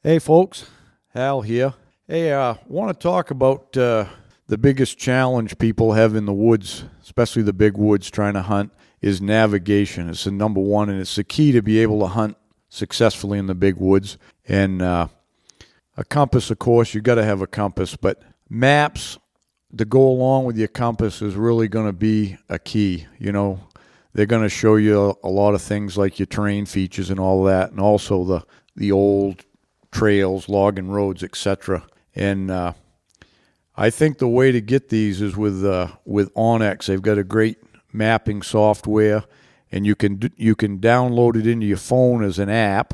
Hey folks, Hal here. Hey, I want to talk about the biggest challenge people have in the woods, especially the big woods trying to hunt, is navigation. It's the number one, and it's the key to be able to hunt successfully in the big woods. And a compass, of course, you got to have a compass, but maps to go along with your compass is really going to be a key. You know, they're going to show you a lot of things like your terrain features and all that, and also the old trails, logging roads, etc. And I think the way to get these is with onX. They've got a great mapping software, and you can download it into your phone as an app,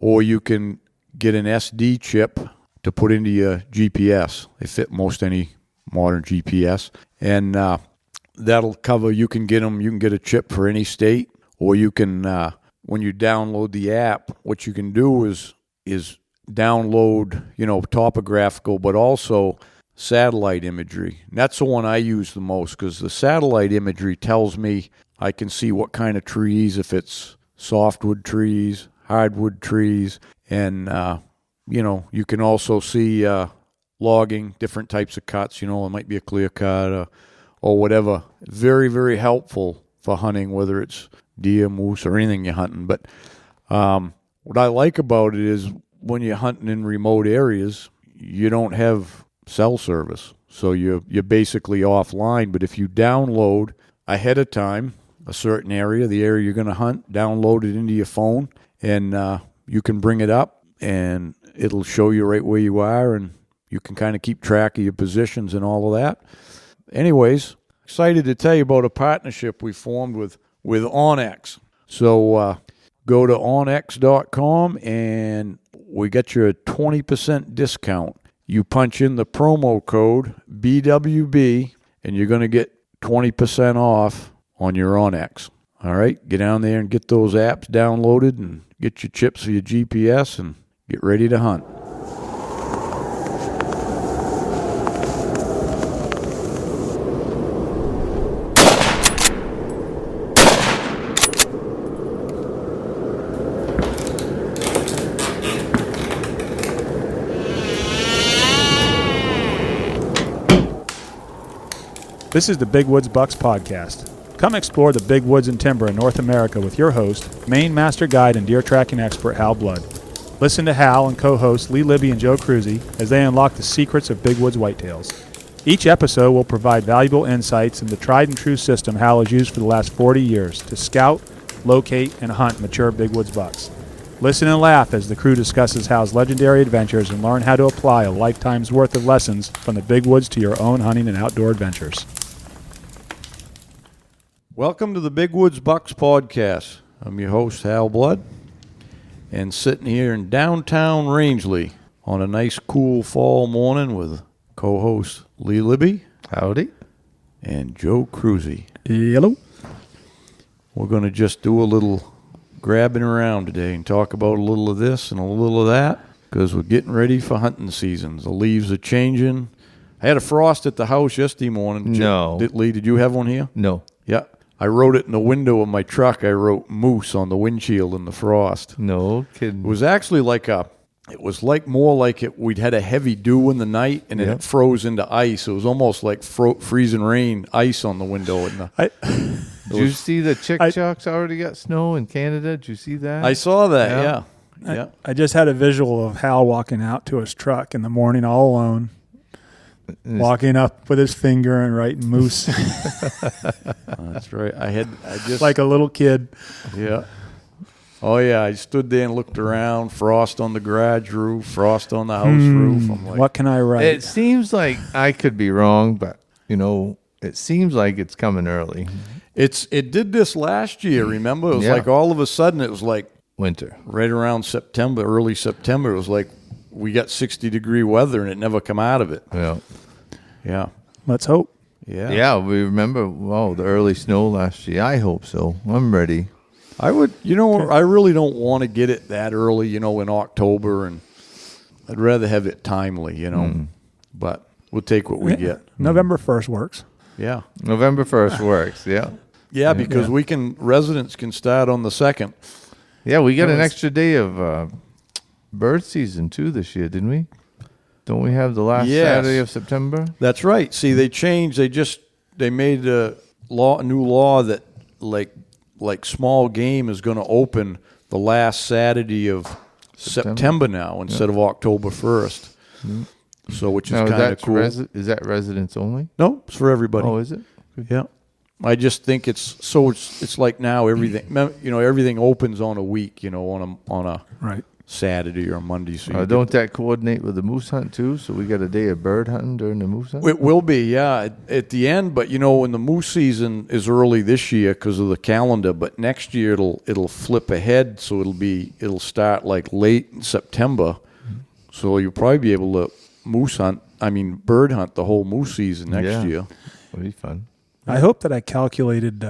or you can get an SD chip to put into your GPS. They fit most any modern GPS, and that'll cover. You can get them. You can get a chip for any state, or you can when you download the app, what you can do is download, topographical, but also satellite imagery. And that's the one I use the most, because the satellite imagery tells me I can see what kind of trees, if it's softwood trees, hardwood trees, and you can also see logging, different types of cuts. It might be a clear cut or whatever. Very, very helpful for hunting, whether it's deer, moose, or anything you're hunting. But what I like about it is when you're hunting in remote areas, you don't have cell service. So you're basically offline. But if you download ahead of time a certain area, the area you're going to hunt, download it into your phone, and you can bring it up, and it'll show you right where you are, and you can kind of keep track of your positions and all of that. Anyways, excited to tell you about a partnership we formed with onX. So go to onX.com, and we got you a 20% discount. You punch in the promo code BWB, and you're going to get 20% off on your onX. All right, get down there and get those apps downloaded and get your chips for your GPS and get ready to hunt. This is the Big Woods Bucks podcast. Come explore the big woods and timber in North America with your host, Maine master guide and deer tracking expert Hal Blood. Listen to Hal and co-hosts Lee Libby and Joe Cruzy as they unlock the secrets of big woods whitetails. Each episode will provide valuable insights in the tried and true system Hal has used for the last 40 years to scout, locate, and hunt mature big woods bucks. Listen and laugh as the crew discusses Hal's legendary adventures and learn how to apply a lifetime's worth of lessons from the big woods to your own hunting and outdoor adventures. Welcome to the Big Woods Bucks podcast. I'm your host, Hal Blood, and sitting here in downtown Rangeley on a nice, cool fall morning with co-host Lee Libby. Howdy. And Joe Cruzy. Hello. We're going to just do a little grabbing around today and talk about a little of this and a little of that, because we're getting ready for hunting seasons. The leaves are changing. I had a frost at the house yesterday morning. No. Lee, did you have one here? No. Yeah. I wrote it in the window of my truck. I wrote moose on the windshield in the frost. No kidding. It was actually more like we'd had a heavy dew in the night, and then it froze into ice. It was almost like freezing rain, ice on the window. Did you see the Chickchacks already got snow in Canada? Did you see that? I saw that, yeah. I just had a visual of Hal walking out to his truck in the morning all alone, walking up with his finger and writing moose. That's right. I just like a little kid. Yeah. Oh yeah. I stood there and looked around. Frost on the garage roof. Frost on the house roof. I'm like, what can I write? It seems like I could be wrong, but it seems like it's coming early. It did this last year. Remember, it was like all of a sudden it was like winter. Right around September, early September. It was like we got 60-degree weather, and it never come out of it. Yeah. Let's hope. Yeah. Yeah, we remember, the early snow last year. I hope so. I'm ready. I would, I really don't want to get it that early, in October, and I'd rather have it timely, but we'll take what we get. November 1st works. Yeah. November 1st works, yeah. Yeah, because residents can start on the 2nd. Yeah, we got an extra day of bird season too this year, didn't we? Don't we have the last Yes. Saturday of September? That's right. See, they changed. They made a new law that like small game is going to open the last Saturday of September now instead of October 1st. So, which is Now, kind of cool. Is that residents only? No, it's for everybody. Oh, is it? Yeah. I just think it's like now everything opens on a week, on a Right. Saturday or Monday. So Don't that coordinate with the moose hunt too? So we got a day of bird hunting during the moose hunt? It will be, yeah, at the end. But when the moose season is early this year because of the calendar, but next year it'll flip ahead, so it'll start like late in September. So you'll probably be able to bird hunt the whole moose season next year. It'll be fun. I hope that I calculated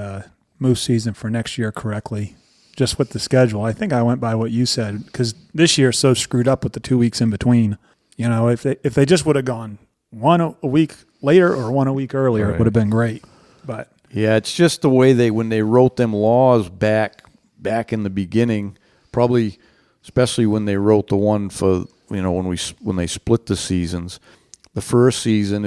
moose season for next year correctly, just with the schedule. I think I went by what you said because this year's so screwed up with the 2 weeks in between. If they just would have gone one a week later or one a week earlier, it would have been great. But yeah, it's just the way when they wrote them laws back in the beginning, probably especially when they wrote the one for when they split the seasons. The first season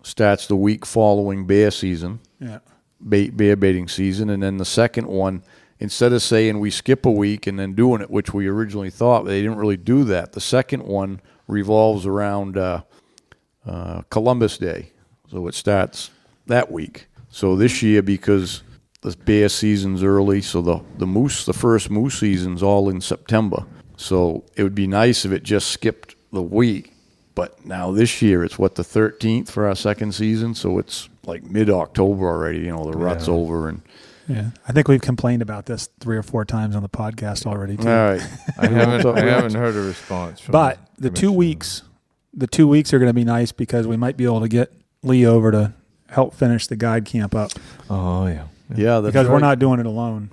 starts the week following bear season. yeah, Bear baiting season, and then the second one, instead of saying we skip a week and then doing it, which we originally thought, they didn't really do that. The second one revolves around Columbus Day, so it starts that week. So this year, because the bear season's early, so the first moose season's all in September. So it would be nice if it just skipped the week. But now this year, it's the 13th for our second season, so it's like mid-October already. The rut's over. And yeah. I think we've complained about this 3 or 4 times on the podcast already too. all right, I haven't heard a response from But the 2 weeks, are going to be nice because we might be able to get Lee over to help finish the guide camp up Oh, yeah. yeah, that's because we're right. not doing it alone.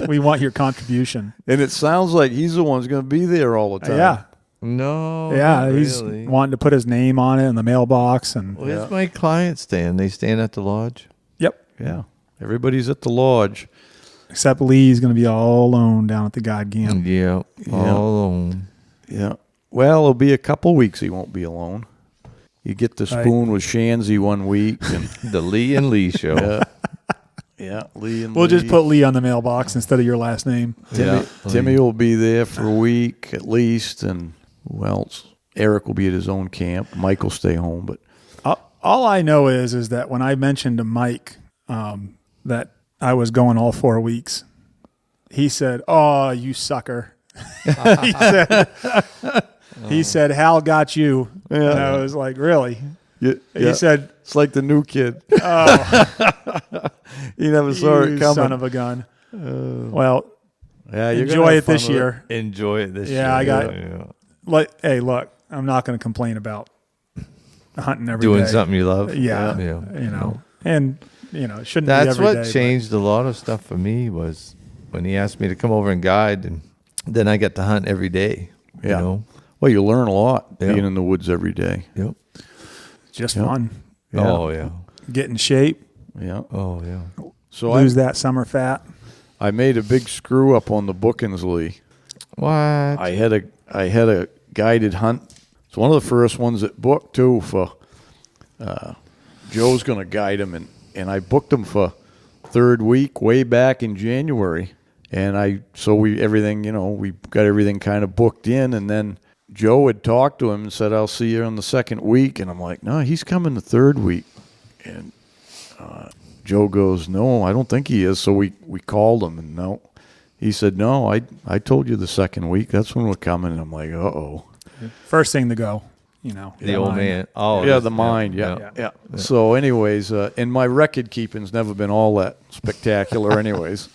We want your contribution. And it sounds like he's the one who's going to be there all the time. Yeah. No. Yeah, not he's really. wanting to put his name on it in the mailbox, and Where's my clients staying? They staying at the lodge? yep. Yeah. Everybody's at the lodge. Except Lee's going to be all alone down at the guide camp. Yeah. All alone. Yeah. Well, it'll be a couple weeks he won't be alone. You get the spoon with Shanzy one week. And The Lee and Lee show. yeah. Yeah, Lee and We'll Lee. just put Lee on the mailbox instead of your last name. Timmy will be there for a week at least. And who else? Eric will be at his own camp. Mike will stay home. But All I know is that when I mentioned to Mike that I was going all 4 weeks, he said, "Oh, you sucker." He said, "Hal got you." And I was like, "Really?" He said, it's like the new kid. "Oh, He never saw you it coming. son of a gun." Well, Yeah, you're gonna enjoy have it this fun with year. Enjoy it this year. Yeah, I got- Yeah. Hey, look, I'm not going to complain about hunting every day. Doing something you love. Yeah, and it shouldn't be That's every what day, but- changed a lot of stuff for me was when he asked me to come over and guide, and then I got to hunt every day. Yeah. You know? Well, you learn a lot Yeah. being in the woods every day. Yep. Just Yep. fun. Yeah. Oh yeah. Get in shape, Yeah. Oh yeah. So lose that summer fat. I made a big screw up on the bookings, Lee. What? I had a guided hunt. It's one of the first ones that booked too. For Joe's going to guide him, and I booked him for third week way back in January. And we got everything kind of booked in, and then Joe had talked to him and said, "I'll see you on the second week." And I'm like, "No, he's coming the third week." And Joe goes, "No, I don't think he is." So we called him, and no. He said, "No, I told you the second week. That's when we're coming." And I'm like, "Uh-oh." First thing to go, The old man. Oh Yeah, the mind. Yeah. So anyways, and my record keeping's never been all that spectacular anyways.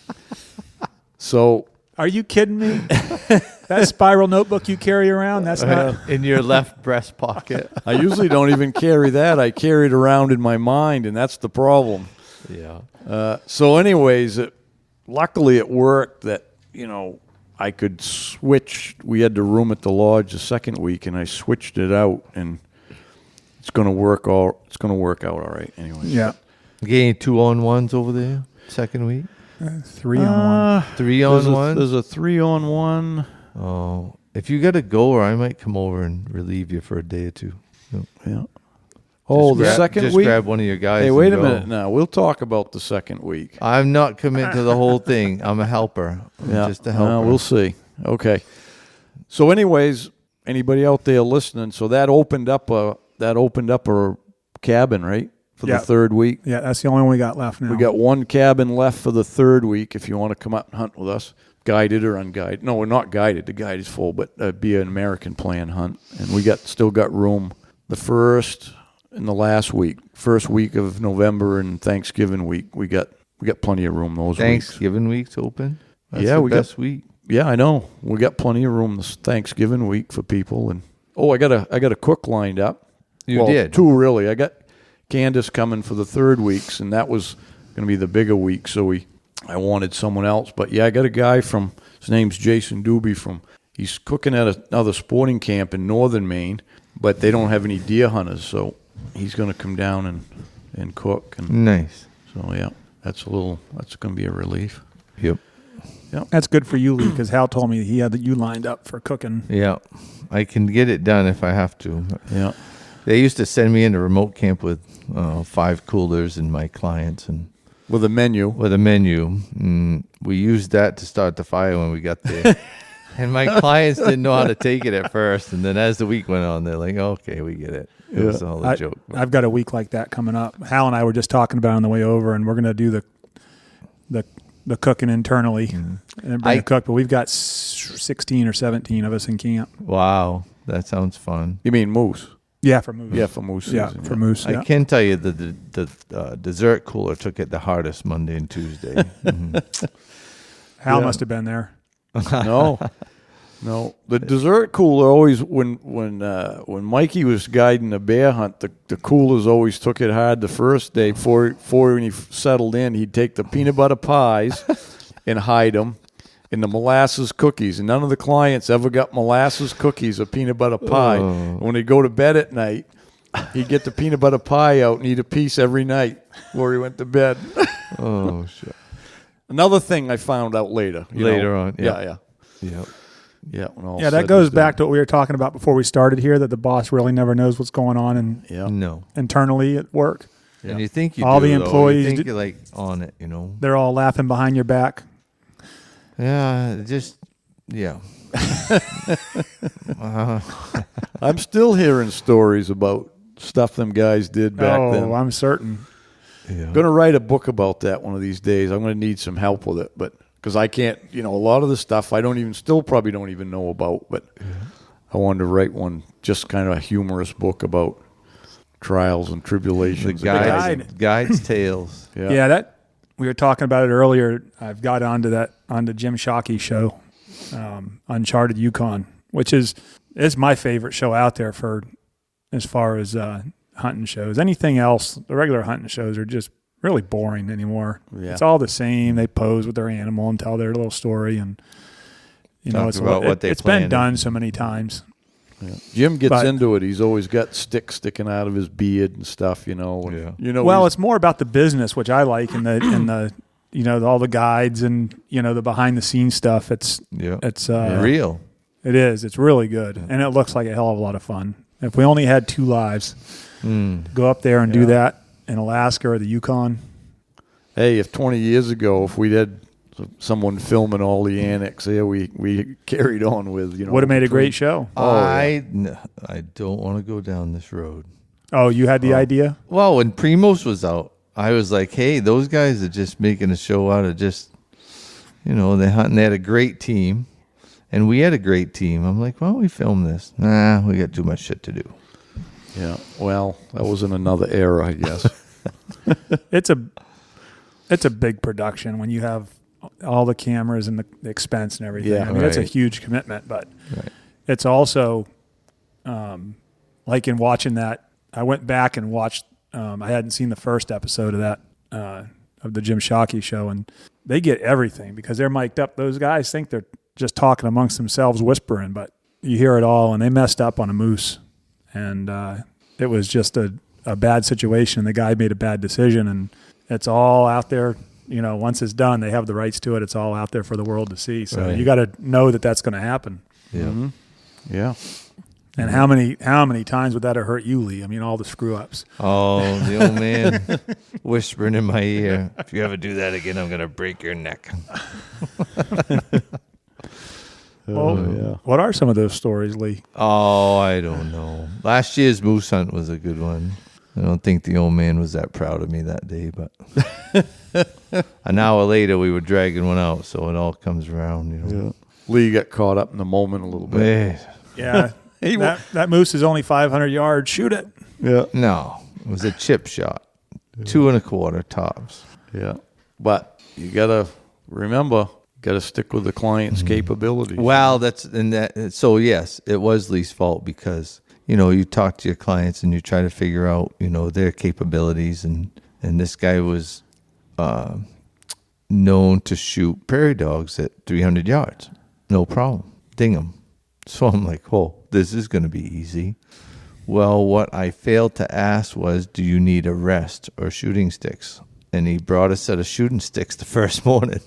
So Are you kidding me? That spiral notebook you carry around, that's not... In your left breast pocket. I usually don't even carry that. I carry it around in my mind, and that's the problem. Yeah. So anyways, luckily it worked that, I could switch. We had the room at the lodge the second week, and I switched it out, and it's going to work out all right anyways. Yeah. Getting 2-on-1s over there second week. 3-on-1. 3-on-1? There's a 3-on-1. Oh, if you got a goer, I might come over and relieve you for a day or two. Yeah. Oh, the second just week? grab one of your guys. Hey, and wait a go. minute now. We'll talk about the second week. I'm not committing to the whole thing. I'm a helper. I'm just a helper. We'll see. Okay. So, anyways, anybody out there listening? So that opened up a cabin, right, for the third week. Yeah, that's the only one we got left now. We got one cabin left for the third week. If you want to come out and hunt with us, guided or unguided. No, we're not guided. The guide is full, but be an American plan hunt, and we still got room. The first and the last week, first week of November and Thanksgiving week, we got plenty of room those weeks. Thanksgiving week's open. That's Yeah, the we best week. Yeah, I know. We got plenty of room this Thanksgiving week for people, and I got a cook lined up. You did? Two really. I got Candace coming for the third weeks, and that was going to be the bigger week. So I wanted someone else, but yeah, I got a guy his name's Jason Doobie he's cooking at another sporting camp in northern Maine, but they don't have any deer hunters, so he's going to come down and cook. And Nice. so yeah, that's going to be a relief. Yep. That's good for you, Lee, because Hal told me he had you lined up for cooking. Yeah. I can get it done if I have to. Yeah. They used to send me into remote camp with 5 coolers and my clients and With a menu. with a menu. We used that to start the fire when we got there. And my clients didn't know how to take it at first. And then as the week went on, they're like, okay, we get it. It was all a joke. I've got a week like that coming up. Hal and I were just talking about it on the way over, and we're going to do the cooking internally and bring a cook. But we've got 16 or 17 of us in camp. Wow. That sounds fun. You mean moose? Yeah, for moose. Yeah, for moose Yeah, season, for moose. Yeah. I can tell you that the dessert cooler took it the hardest Monday and Tuesday. Mhm. Hal must have been there. No. The dessert cooler always when Mikey was guiding the bear hunt, the coolers always took it hard the first day. Before when he settled in, he'd take the peanut butter pies and hide them in the molasses cookies, and none of the clients ever got molasses cookies or peanut butter pie. And when they go to bed at night, he'd get the peanut butter pie out and eat a piece every night before he went to bed. Oh, shit. Another thing I found out later. Later on, Yeah. Yep. Yeah, Yeah, that goes back to what we were talking about before we started here, that the boss really never knows what's going on No. internally at work. And you think you All do, the though. employees You think do- you're like on it, you know. They're all laughing behind your back. Yeah, yeah. I'm still hearing stories about stuff them guys did back then. I'm certain. Yeah. I'm going to write a book about that one of these days. I'm going to need some help with it, but because I can't, a lot of the stuff I probably don't even know about, but I wanted to write one, just kind of a humorous book about trials and The tribulations. guide's tales. Yeah, that we were talking about it earlier. I've got onto Jim Shockey's show, Uncharted Yukon, which is my favorite show out there for as far as hunting shows. Anything else, the regular hunting shows are just really boring anymore. Yeah. It's all the same. They pose with their animal and tell their little story, and Talk it's about what they it's been planned. done so many times. Yeah. Jim gets But- into it. He's always got sticks sticking out of his beard and stuff, and, Well, it's more about the business, which I like, and the all the guides and the behind the scenes stuff. It's Real. It is. It's really good, and it looks like a hell of a lot of fun. If we only had 2 lives, go up there and do that in Alaska or the Yukon. Hey, if 20 years ago, if we'd had someone filming all the annex there, we carried on with, Would have made a great show. I don't want to go down this road. Oh, you had the idea? Well, when Primos was out, I was like, hey, those guys are just making a show out of just, they hunt, and they had a great team, and we had a great team. I'm like, why don't we film this? Nah, we got too much shit to do. Yeah, well, that was in another era, I guess. It's a big production when you have all the cameras and the expense and everything. Yeah, I mean, it's a right. huge commitment, but Right. it's also like in watching that. I went back and watched. I hadn't seen the first episode of that of the Jim Shockey show, and they get everything because they're mic'd up. Those guys think they're just talking amongst themselves, whispering, but you hear it all. And they messed up on a moose, and it was just a bad situation. The guy made a bad decision, and it's all out there once it's done, they have the rights to it. It's all out there for the world to see. So Right. you got to know that that's going to happen. Yeah. Mm-hmm. Yeah. And how many times would that have hurt you, Lee? I mean, all the screw ups. Oh, the old man whispering in my ear, if you ever do that again, I'm going to break your neck. Well, what are some of those stories, Lee? Oh, I don't know. Last year's moose hunt was a good one. I don't think the old man was that proud of me that day, but an hour later we were dragging one out, so it all comes around, Yeah. Lee got caught up in the moment a little bit. Eh, Yeah, that moose is only 500 yards. Shoot it. Yeah. no, it was a chip shot, 2.25 tops. Yeah. But you got to remember, got to stick with the client's capabilities. Well, so yes, it was Lee's fault because you talk to your clients and you try to figure out their capabilities, and this guy was known to shoot prairie dogs at 300 yards, no problem, ding them. So I'm like, oh, this is going to be easy. Well, what I failed to ask was, do you need a rest or shooting sticks? And he brought a set of shooting sticks the first morning.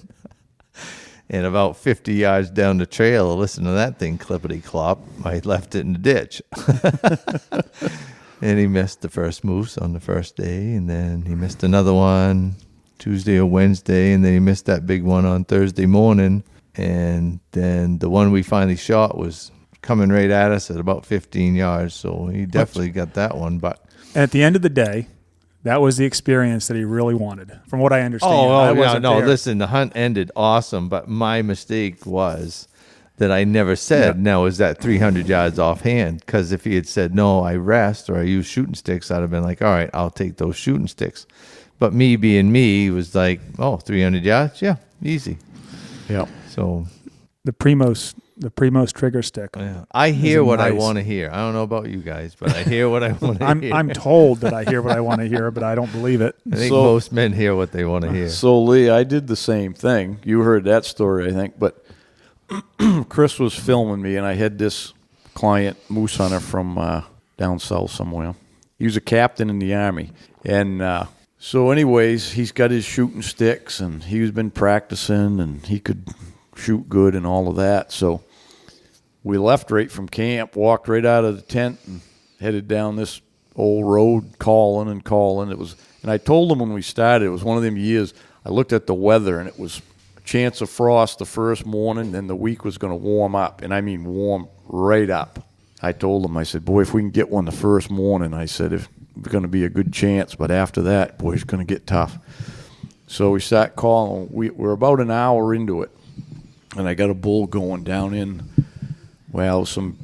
And about 50 yards down the trail, I listened to that thing clippity-clop. I left it in the ditch. And he missed the first moose on the first day, and then he missed another one Tuesday or Wednesday, and then he missed that big one on Thursday morning. And then the one we finally shot was coming right at us at about 15 yards, so he definitely got that one. But At the end of the day, that was the experience that he really wanted, from what I understand. I wasn't there. Listen, the hunt ended awesome, but my mistake was that I never said, now is that 300 yards offhand? Because if he had said, no, I rest or I use shooting sticks, I'd have been like, all right, I'll take those shooting sticks. But me being me was like, 300 yards? Yeah, easy. Yeah. So the Primos trigger stick. yeah. I hear what I nice. want to hear. I don't know about you guys, but I hear what I want to hear. I'm told that I hear what I want to hear, but I don't believe it. I think So- most men hear what they want to hear. So, Lee, I did the same thing. You heard that story, I think. But Chris was filming me, and I had this client, moose hunter from down south somewhere. He was a captain in the Army. And so anyways, he's got his shooting sticks, and he's been practicing, and he could shoot good and all of that. So we left right from camp, walked right out of the tent, and headed down this old road, calling and calling. And I told him when we started, it was one of them years, I looked at the weather, and it was a chance of frost the first morning, and the week was going to warm up, and I mean warm right up. I told him, I said, boy, if we can get one the first morning, I said, it's going to be a good chance, but after that, boy, it's going to get tough. So we start calling. We're about an hour into it, and I got a bull going down in, some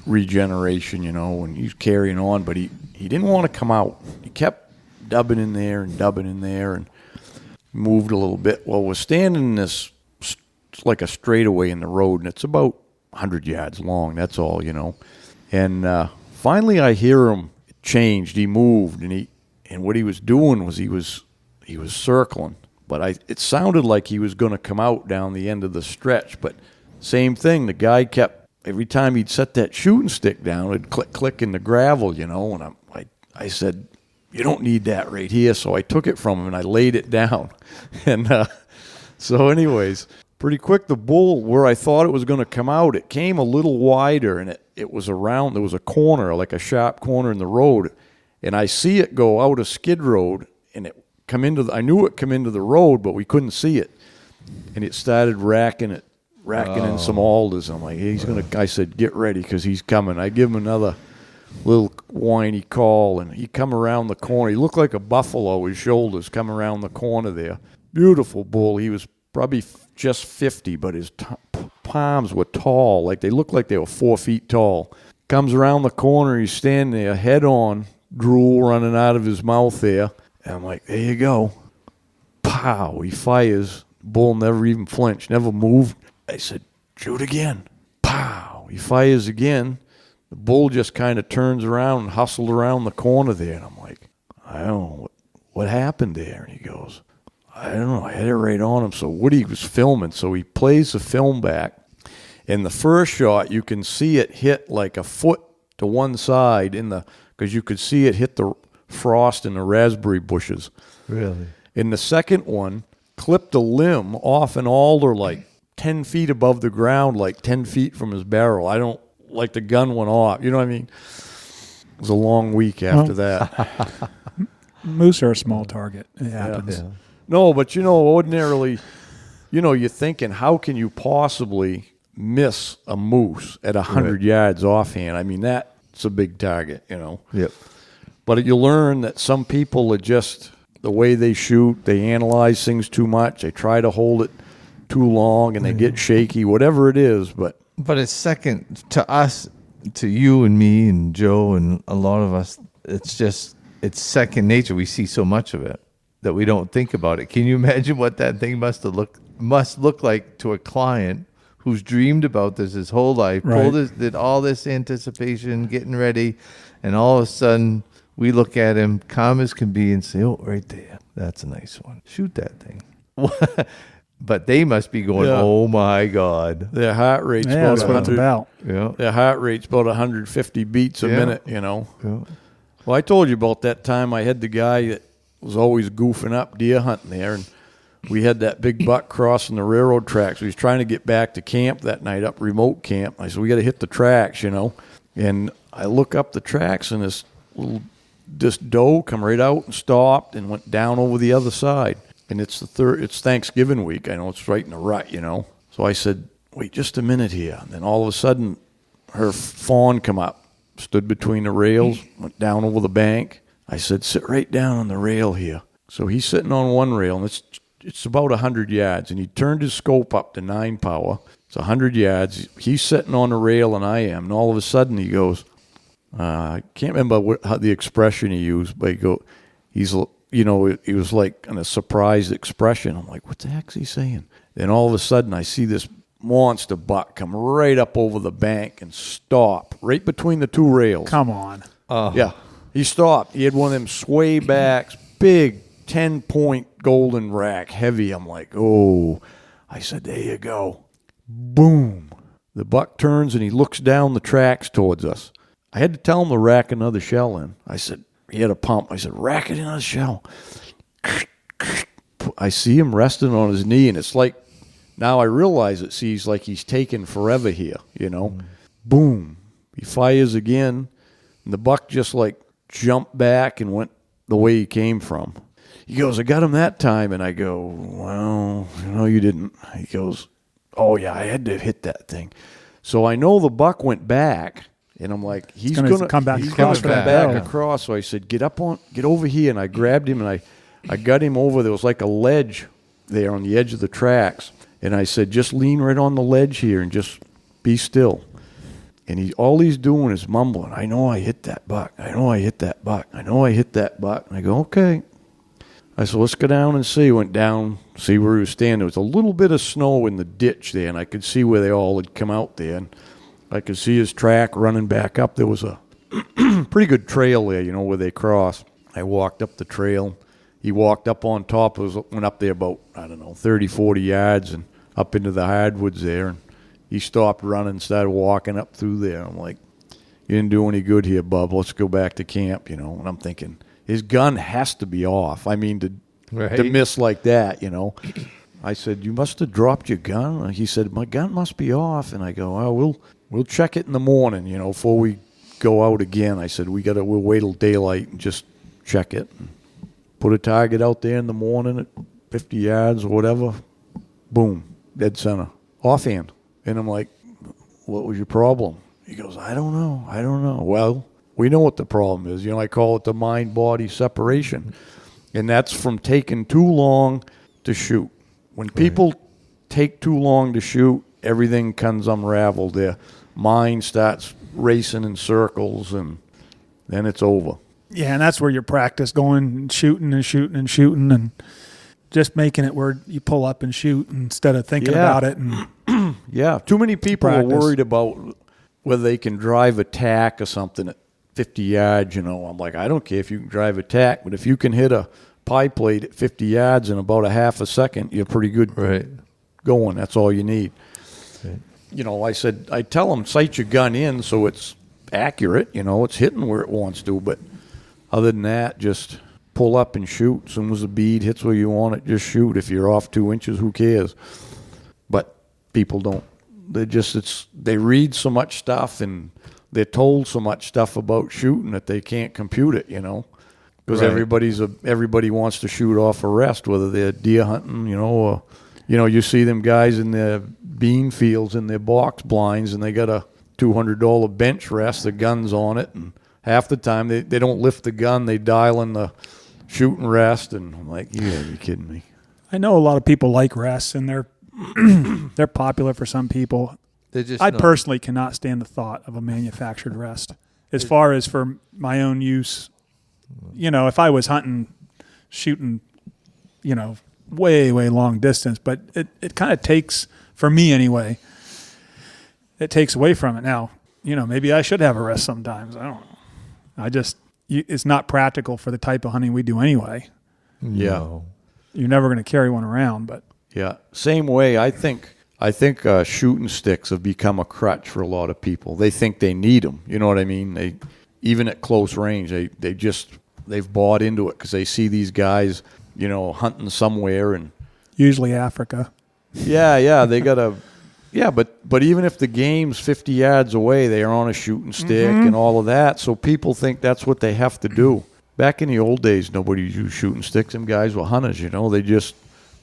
regeneration, and he's carrying on, but he didn't want to come out. He kept dubbing in there and moved a little bit. Well, we're standing in this, it's like a straightaway in the road, and it's about 100 yards long, that's all, And finally I hear him changed. He moved, and what he was doing was he was circling. But it sounded like he was going to come out down the end of the stretch. But same thing, the guy kept, every time he'd set that shooting stick down, it'd click in the gravel, and I said, you don't need that right here. So I took it from him and I laid it down. And so anyways, pretty quick, the bull, where I thought it was going to come out, it came a little wider, and it was around, there was a corner, like a sharp corner in the road. And I see it go out a skid road, and it I knew it come into the road, but we couldn't see it. And it started racking in some alders. I'm like, hey, I said, get ready, because he's coming. I give him another little whiny call, and he come around the corner. He looked like a buffalo, his shoulders come around the corner there. Beautiful bull. He was probably just 50, but his palms were tall. Like they looked like they were 4 feet tall. Comes around the corner. He's standing there, head on, drool running out of his mouth there. And I'm like, there you go. Pow. He fires. Bull never even flinched, never moved. I said, shoot again. Pow. He fires again. The bull just kind of turns around and hustled around the corner there. And I'm like, I don't know what happened there. And he goes, I don't know. I had it right on him. So Woody was filming. So he plays the film back. In the first shot, you can see it hit like a foot to one side because you could see it hit the frost in the raspberry bushes. Really? In the second one, clipped a limb off an alder like 10 feet above the ground, like 10 feet from his barrel. I don't, like the gun went off. You know what I mean? It was a long week after that. Moose are a small target. It happens. Yeah. No, but ordinarily, you're thinking, how can you possibly miss a moose at 100 yards offhand? I mean, that's a big target, Yep. But you learn that some people are just, the way they shoot, they analyze things too much. They try to hold it too long and they get shaky, whatever it is. But it's second to us, to you and me and Joe and a lot of us. It's second nature. We see so much of it that we don't think about it. Can you imagine what that thing must look like to a client who's dreamed about this his whole life, did all this anticipation, getting ready, and all of a sudden we look at him, calm as can be, and say, "Oh, right there, that's a nice one. Shoot that thing." But they must be going, "Oh my God!" Their heart rate's that's what it's about. Yeah. Their heart rate's about 150 beats a minute. Yeah. Well, I told you about that time I had the guy that was always goofing up deer hunting there, and we had that big buck crossing the railroad tracks. He was trying to get back to camp that night, up remote camp. I said, we got to hit the tracks, And I look up the tracks, and this doe come right out and stopped and went down over the other side. And it's Thanksgiving week. I know it's right in the rut, So I said, wait just a minute here. And then all of a sudden, her fawn come up, stood between the rails, went down over the bank. I said, sit right down on the rail here. So he's sitting on one rail, and it's about 100 yards. And he turned his scope up to 9 power. It's 100 yards. He's sitting on the rail, and I am. And all of a sudden, he goes, I can't remember how the expression he used, but he was like in a surprised expression. I'm like, what the heck's he saying? Then all of a sudden, I see this monster buck come right up over the bank and stop right between the two rails. Come on. Yeah. He stopped. He had one of them sway backs, big 10-point golden rack, heavy. I'm like, oh. I said, there you go. Boom. The buck turns and he looks down the tracks towards us. I had to tell him to rack another shell in. I said, he had a pump. I said, rack it in a shell. I see him resting on his knee, and it's like, now I realize it seems like he's taking forever here, Boom. He fires again, and the buck just like jumped back and went the way he came from. He goes, I got him that time. And I go, well, no, you didn't. He goes, oh, yeah, I had to hit that thing. So I know the buck went back, and I'm like, he's going to come back across. So I said, get over here. And I grabbed him, and I got him over. There was like a ledge there on the edge of the tracks. And I said, just lean right on the ledge here and just be still. And all he's doing is mumbling, I know I hit that buck. I know I hit that buck. I know I hit that buck. And I go, okay. I said, let's go down and see. Went down, see where he was standing. There was a little bit of snow in the ditch there, and I could see where they all had come out there. And I could see his track running back up. There was a pretty good trail there, where they crossed. I walked up the trail. He walked up on top. Went up there about, 30, 40 yards and up into the hardwoods there. And he stopped running and started walking up through there. I'm like, you didn't do any good here, bub. Let's go back to camp, And I'm thinking, his gun has to be off. I mean, to miss like that, I said, you must have dropped your gun. He said, my gun must be off. And I go, oh, we'll check it in the morning, before we go out again. I said, we'll wait till daylight and just check it. Put a target out there in the morning at 50 yards or whatever. Boom, dead center, offhand. And I'm like, what was your problem? He goes, I don't know. Well, we know what the problem is. I call it the mind-body separation. And that's from taking too long to shoot. When people take too long to shoot, everything comes unraveled. Their mind starts racing in circles, and then it's over. Yeah, and that's where your practice going, shooting and just making it where you pull up and shoot instead of thinking about it. And yeah, too many people are worried about whether they can drive a tack or something at 50 yards. I'm like, I don't care if you can drive a tack, but if you can hit a pie plate at 50 yards in about a half a second, you're pretty good going. That's all you need. Right. I tell them, sight your gun in so it's accurate. It's hitting where it wants to, but other than that, just pull up and shoot. As soon as the bead hits where you want it, just shoot. If you're off 2 inches, who cares? But people don't. They read so much stuff and they're told so much stuff about shooting that they can't compute it, because Right. everybody wants to shoot off a rest, whether they're deer hunting, or you see them guys in their bean fields in their box blinds and they got a $200 bench rest, the gun's on it, and half the time they don't lift the gun, they dial in the shooting rest, and I'm like, you gotta be kidding me. I know a lot of people like rests, and they're they're popular for some people. They just I know. personally cannot stand the thought of a manufactured rest. As far as for my own use, if I was hunting, shooting, way, way long distance, but it kind of takes, for me anyway, it takes away from it. Now, maybe I should have a rest sometimes. I don't know. It's not practical for the type of hunting we do anyway. No. You're never going to carry one around, but Yeah, same way. I think shooting sticks have become a crutch for a lot of people. They think they need them. You know what I mean? Even at close range, they've bought into it because they see these guys, hunting somewhere, and usually Africa. they got a but even if the game's 50 yards away, they are on a shooting stick and all of that. So people think that's what they have to do. Back in the old days, nobody used shooting sticks. Them guys were hunters. They just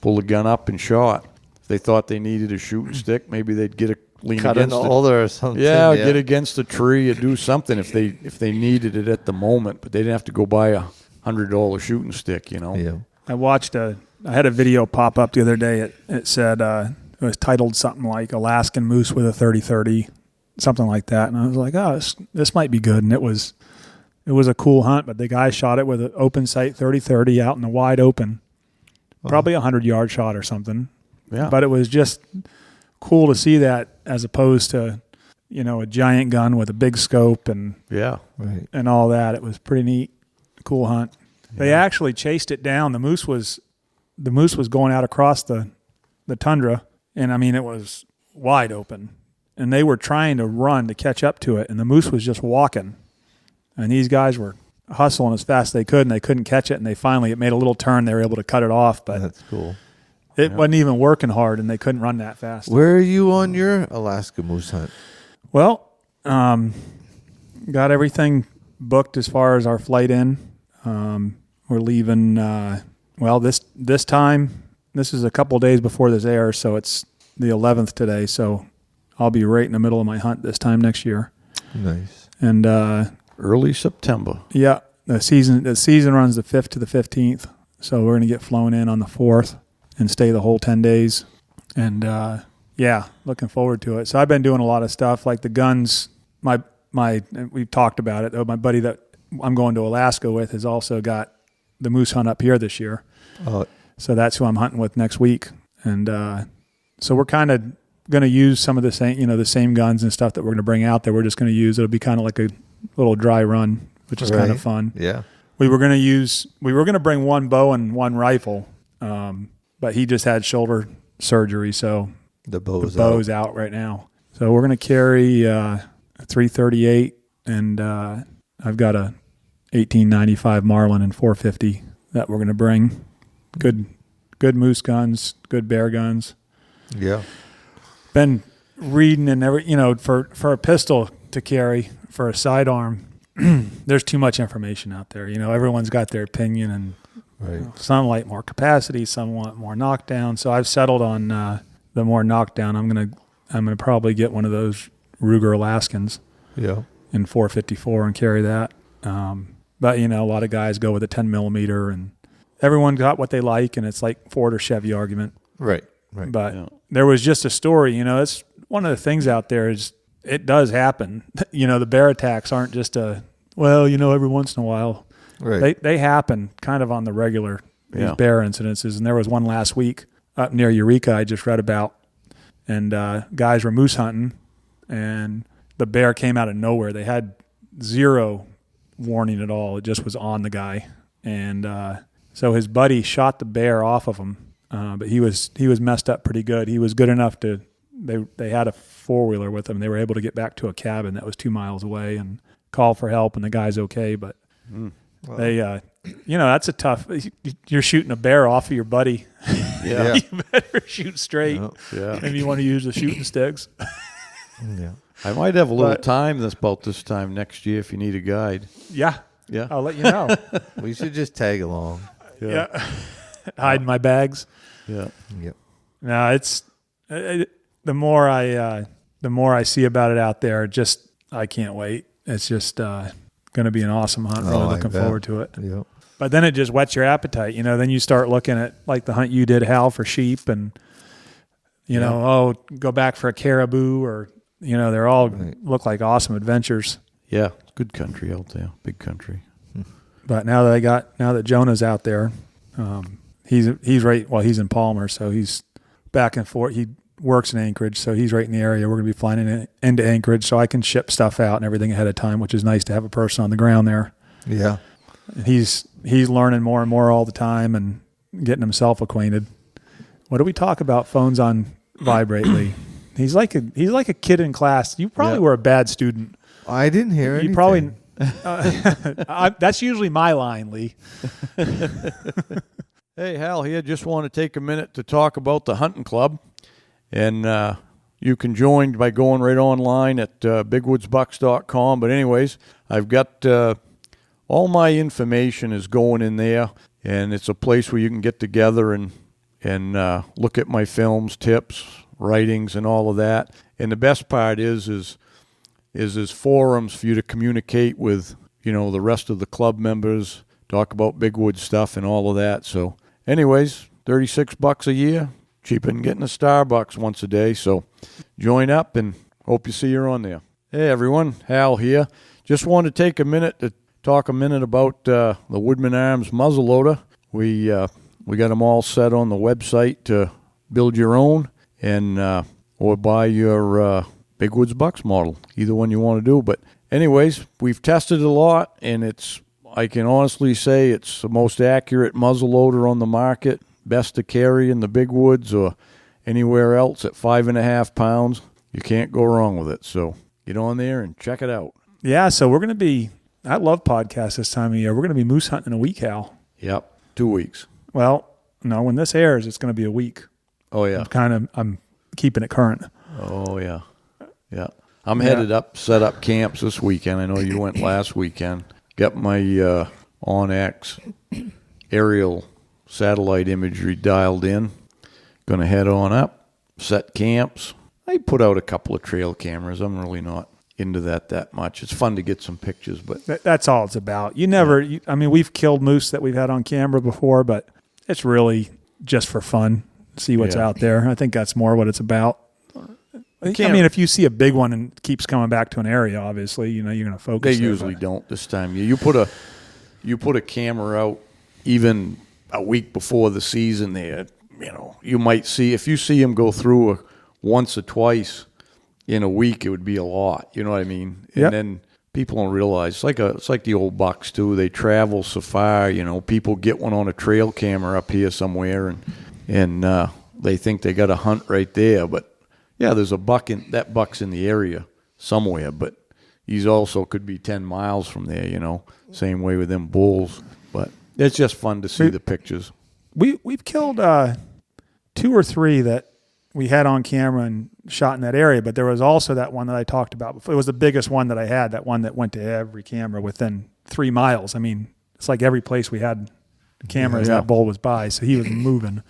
pull the gun up and shot. If they thought they needed a shooting stick, maybe they'd lean Cut an against it. alder or something. Yeah, get against a tree or do something if they needed it at the moment. But they didn't have to go buy a $100 shooting stick. Yeah. I had a video pop up the other day. It said it was titled something like "Alaskan Moose with a 30-30," something like that, and I was like, "Oh, this might be good." And it was a cool hunt, but the guy shot it with an open sight 30-30 out in the wide open, probably 100-yard shot or something. Yeah, But it was just cool to see that as opposed to a giant gun with a big scope and yeah, Right. all that. It was pretty neat, cool hunt. They actually chased it down. The moose was going out across the tundra, and it was wide open, and they were trying to run to catch up to it, and the moose was just walking, and these guys were hustling as fast as they could, and they couldn't catch it, and it made a little turn. They were able to cut it off, but That's cool. it wasn't even working hard, and they couldn't run that fast. Where are you on your Alaska moose hunt? Well, got everything booked as far as our flight in. We're leaving. This time, this is a couple of days before this airs, so it's the 11th today. So I'll be right in the middle of my hunt this time next year. Nice. And early September. yeah, the season runs the 5th to the 15th. So we're gonna get flown in on the 4th and stay the whole 10 days. And looking forward to it. So I've been doing a lot of stuff like the guns. We've talked about it. My buddy that I'm going to Alaska with has also got the moose hunt up here this year. Oh, So that's who I'm hunting with next week. And so we're kind of going to use some of the same guns and stuff that we're going to bring out there. We're just going to use, it'll be kind of like a little dry run, which is kind of fun. Yeah. We were going to bring one bow and one rifle, but he just had shoulder surgery, so The bow's out right now. So we're going to carry a 338, and I've got a 1895 Marlin and 450 that we're going to bring. Good moose guns, good bear guns. Yeah. Been reading and for a pistol to carry for a sidearm, there's too much information out there. Everyone's got their opinion, and Right. some like more capacity, some want more knockdown. So I've settled on the more knockdown. I'm gonna probably get one of those Ruger Alaskans Yeah. in 454 and carry that. But a lot of guys go with a 10 millimeter, and everyone got what they like, and it's like Ford or Chevy argument. Right. Right. But there was just a story. It's one of the things out there is it does happen. The bear attacks aren't just every once in a while. Right. They happen kind of on the regular, these Yeah. bear incidences. And there was one last week up near Eureka I just read about. And guys were moose hunting, and the bear came out of nowhere. They had zero warning at all. It just was on the guy. And so his buddy shot the bear off of him, but he was messed up pretty good. He was good enough to they had a four-wheeler with them. They were able to get back to a cabin that was 2 miles away and call for help, and the guy's okay. But They, that's a tough. You're shooting a bear off of your buddy. Yeah. You better shoot straight. Yeah. Maybe you want to use the shooting sticks. Yeah. I might have a little time about this time next year if you need a guide. Yeah. Yeah. I'll let you know. We should just tag along. Yeah. Hide my bags. Yeah. Yep. No, it's the more I see about it out there, I can't wait. It's just going to be an awesome hunt. Really looking forward to it. Yep. But then it just whets your appetite. Then you start looking at like the hunt you did, Hal, for sheep, and go back for a caribou, or they're all look like awesome adventures. Yeah. Good country out there. Big country. But now that Jonah's out there, he's right. Well, he's in Palmer, so he's back and forth. He works in Anchorage, so he's right in the area. We're going to be flying into Anchorage, so I can ship stuff out and everything ahead of time, which is nice to have a person on the ground there. Yeah. And he's learning more and more all the time and getting himself acquainted. What do we talk about? Phones on vibrate, Lee. He's like a kid in class. You probably were a bad student. I didn't hear anything. You probably. That's usually my line, Lee. Hey, Hal here. Just want to take a minute to talk about the hunting club. And you can join by going right online at bigwoodsbucks.com. But anyways, I've got all my information is going in there, and it's a place where you can get together and look at my films, tips, writings, and all of that. And the best part is forums for you to communicate with, the rest of the club members, talk about Big Woods stuff and all of that. So anyways, $36 a year, cheaper than getting a Starbucks once a day. So join up and hope you see you're on there. Hey everyone, Hal here. Just want to take a minute to talk about the Woodman Arms muzzleloader. We got them all set on the website to build your own or buy your Big Woods Bucks model, either one you want to do. But anyways, we've tested it a lot, and I can honestly say it's the most accurate muzzleloader on the market, best to carry in the Big Woods or anywhere else at 5.5 pounds. You can't go wrong with it. So get on there and check it out. Yeah, so we're going to be, I love podcasts this time of year. We're going to be moose hunting in a week, Hal. Yep, 2 weeks. Well, no, when this airs, it's going to be a week. Oh, yeah. I'm keeping it current. Oh, yeah. Yeah. I'm headed up, set up camps this weekend. I know you went last weekend. Got my OnX aerial satellite imagery dialed in. Going to head on up, set camps. I put out a couple of trail cameras. I'm really not into that much. It's fun to get some pictures, but that's all it's about. We've killed moose that we've had on camera before, but it's really just for fun. See what's out there. I think that's more what it's about. If you see a big one and it keeps coming back to an area, obviously, you're going to focus. They usually don't this time. You put a camera out even a week before the season there. You might see, if you see them go through once or twice in a week, it would be a lot. You know what I mean? And then people don't realize it's like the old bucks too. They travel so far. People get one on a trail camera up here somewhere, and they think they got a hunt right there, but. Yeah, there's a buck that buck's in the area somewhere, but he's also could be 10 miles from there, Same way with them bulls. But it's just fun to see the pictures. We've killed 2 or 3 that we had on camera and shot in that area, but there was also that one that I talked about before. It was the biggest one that I had, that one that went to every camera within 3 miles. I mean, it's like every place we had cameras that bull was by, so he was moving.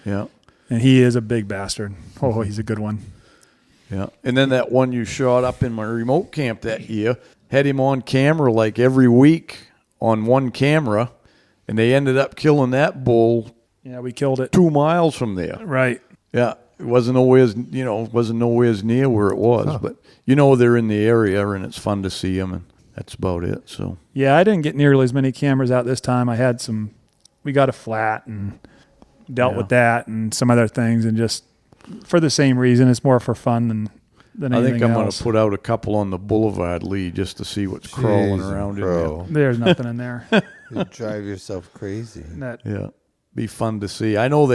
Yeah. And he is a big bastard. Oh, he's a good one. Yeah. And then that one you shot up in my remote camp that year, had him on camera like every week on one camera, and they ended up killing that bull. Yeah, we killed it 2 miles from there. Right. Yeah. It wasn't nowhere near where it was, but they're in the area, and it's fun to see them, and that's about it. So yeah, I didn't get nearly as many cameras out this time. We got a flat and dealt with that and some other things, and just for the same reason, it's more for fun than anything else. I think I'm going to put out a couple on the Boulevard, Lee, just to see what's crawling around in there. There's nothing in there. You drive yourself crazy. Yeah, be fun to see. I know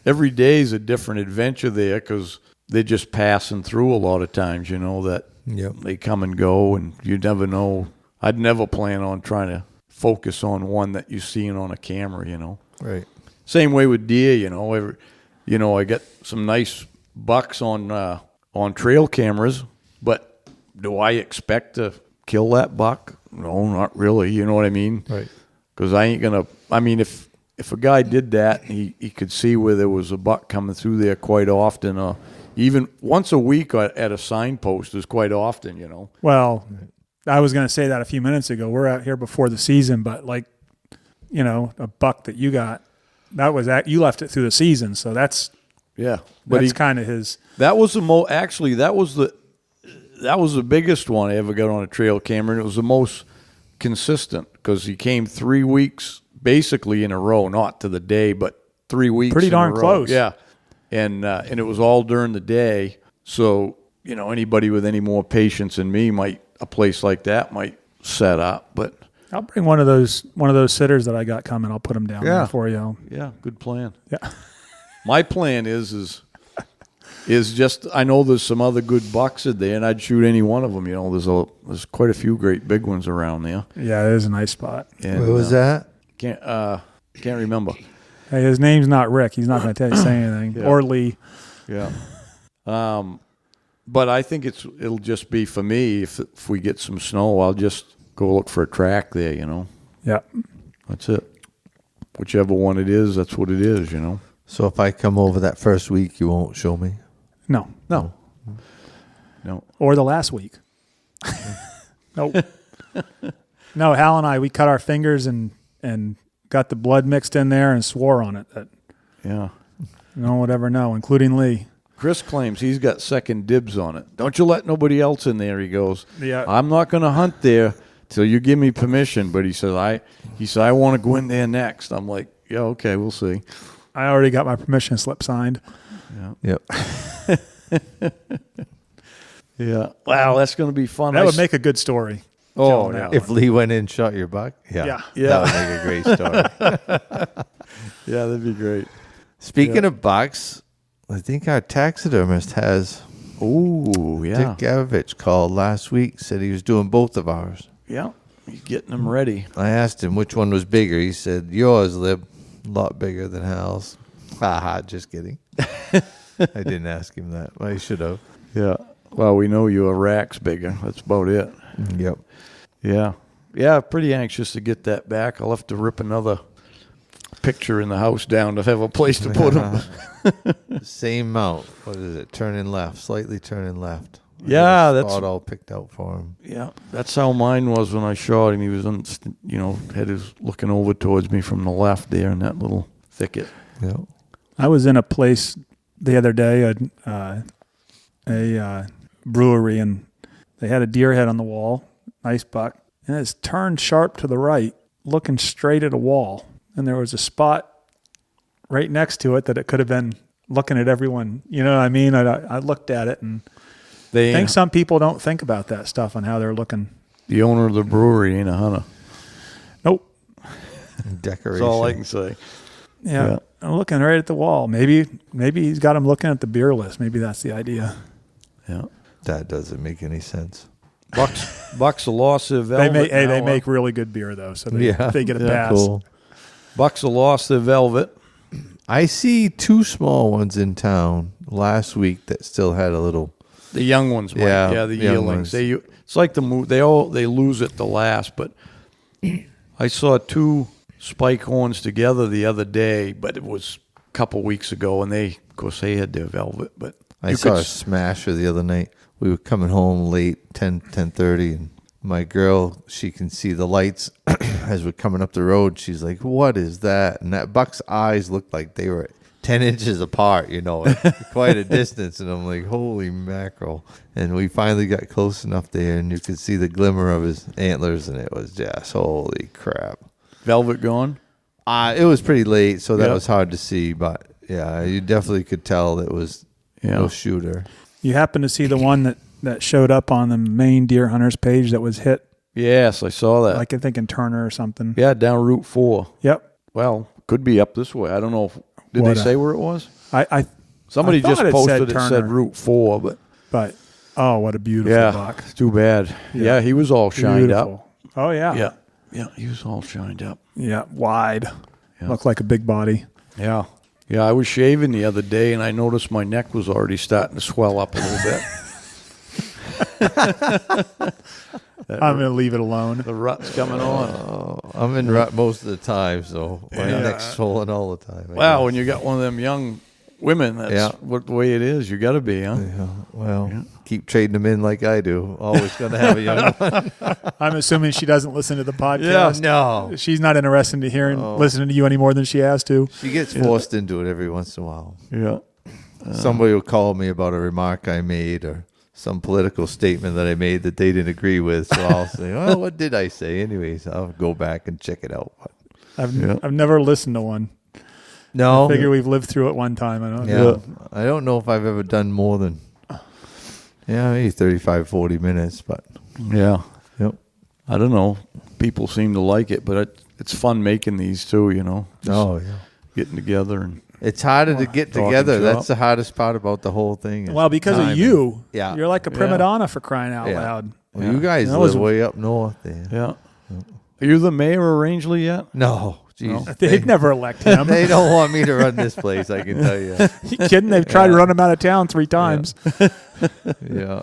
every day is a different adventure there because they're just passing through a lot of times, that they come and go, and you never know. I'd never plan on trying to focus on one that you're seeing on a camera, Right. Same way with deer, I get some nice bucks on trail cameras, but do I expect to kill that buck? No, not really. You know what I mean? Right. Because I ain't gonna. I mean, if a guy did that, he could see where there was a buck coming through there quite often. Even once a week at a signpost is quite often. Well, I was going to say that a few minutes ago. We're out here before the season, but a buck that you got, you left it through the season, so that's kind of his. That was the Actually, that was the biggest one I ever got on a trail camera, and it was the most consistent because he came 3 weeks basically in a row, not to the day, but 3 weeks. Pretty darn in a row. close. Yeah, and it was all during the day. So anybody with any more patience than me a place like that might set up. But I'll bring one of those sitters that I got coming. I'll put them down there for you. Yeah, good plan. Yeah. My plan is just I know there's some other good bucks in there, and I'd shoot any one of them. There's quite a few great big ones around there. Yeah, it is a nice spot. And, Where was that? Can't remember. Hey, his name's not Rick. He's not going to say anything. Yeah. Or Lee. Yeah. But I think it'll just be for me. If we get some snow, I'll just go look for a track there. Yeah. That's it. Whichever one it is, that's what it is. So if I come over that first week, you won't show me? No. No. Or the last week. Nope. No, Hal and I, we cut our fingers and got the blood mixed in there and swore on it that Yeah. no one would ever know, including Lee. Chris claims he's got second dibs on it. Don't you let nobody else in there, he goes. Yeah. I'm not going to hunt there till you give me permission. But he said I want to go in there next. I'm like, yeah, okay, we'll see. I already got my permission slip signed. Yep. Yeah. Wow, that's going to be fun. That would make a good story. Oh, Telling yeah. that If Lee went in and shot your buck? Yeah. That would make a great story. Yeah, that'd be great. Speaking of bucks, I think our taxidermist has Ooh, yeah. Dick Gavich called last week, said he was doing both of ours. Yeah, he's getting them ready. I asked him which one was bigger. He said, yours, Lib, a lot bigger than Hal's. Haha, just kidding. I didn't ask him that. I should have. Yeah. Well, we know your rack's bigger. That's about it. Yep. Yeah. Yeah, pretty anxious to get that back. I'll have to rip another picture in the house down to have a place to put them. Same mount. What is it? Turning left. Slightly turning left. Yeah, that's that's all picked out for him. Yeah, that's how mine was when I shot him. He was head is looking over towards me from the left there in that little thicket. Yep. I was in a place the other day, a brewery, and they had a deer head on the wall, nice buck, and it's turned sharp to the right, looking straight at a wall. And there was a spot right next to it that it could have been looking at everyone. You know what I mean? I looked at it, and I think some people don't think about that stuff and how they're looking. The owner of the brewery ain't a hunter. Nope. Decoration. That's all I can say. Yeah. I'm looking right at the wall. Maybe he's got him looking at the beer list. Maybe that's the idea. Yeah. That doesn't make any sense. Bucks a loss their velvet. They make really good beer though, so they get a pass. Cool. Bucks a lost their velvet. I see two small ones in town last week that still had a little. The young ones, Mike. Yeah, the young yearlings. ones. It's like the move. They lose at the last. But I saw two spike horns together the other day, but it was a couple weeks ago, and of course, they had their velvet. But I saw a smasher the other night. We were coming home late, 10:30, and my girl, she can see the lights as we're coming up the road. She's like, "What is that?" And that buck's eyes looked like they were 10 inches apart, quite a distance. And I'm like, holy mackerel. And we finally got close enough there, and you could see the glimmer of his antlers, and it was just, holy crap. Velvet gone? It was pretty late, so that was hard to see. But, yeah, you definitely could tell it was no shooter. You happen to see the one that showed up on the main Deer Hunters page that was hit? Yes, I saw that. Like I think in Turner or something. Yeah, down Route 4. Yep. Well, could be up this way. I don't know. Did they say where it was? Somebody just posted it said Route 4, but oh, what a beautiful buck. Too bad. Yeah, he was all shined up. Oh, yeah. Yeah. Yeah, he was all shined up. Yeah, wide. Yeah. Looked like a big body. Yeah. Yeah, I was shaving the other day, and I noticed my neck was already starting to swell up a little bit. I'm going to leave it alone. The rut's coming on. I'm in rut most of the time, so my neck's swollen all the time. Wow, when you got one of them young women, that's what the way it is. You got to be, huh? Yeah, well, keep trading them in like I do. Always going to have a young one. I'm assuming she doesn't listen to the podcast. No. She's not interested in listening to you any more than she has to. She gets forced into it every once in a while. Yeah. Somebody will call me about a remark I made or some political statement that I made that they didn't agree with. So I'll say, "Oh, what did I say?" Anyways, I'll go back and check it out. I've never listened to one. No, I figure we've lived through it one time. I don't know if I've ever done more than maybe 35, 40 minutes, but Yeah. yep. I don't know. People seem to like it, but it's fun making these too, you know. Just getting together and It's harder to get talking together. shop. That's the hardest part about the whole thing. Well, because of timing. you. Yeah. You're like a prima donna for crying out loud. Well, you guys That live was- way up north there. yeah. Are you the mayor of Rangeley yet? No, geez. They'd never elect him. They don't want me to run this place, I can tell you. You kidding? They've tried to run him out of town 3 times. Yeah.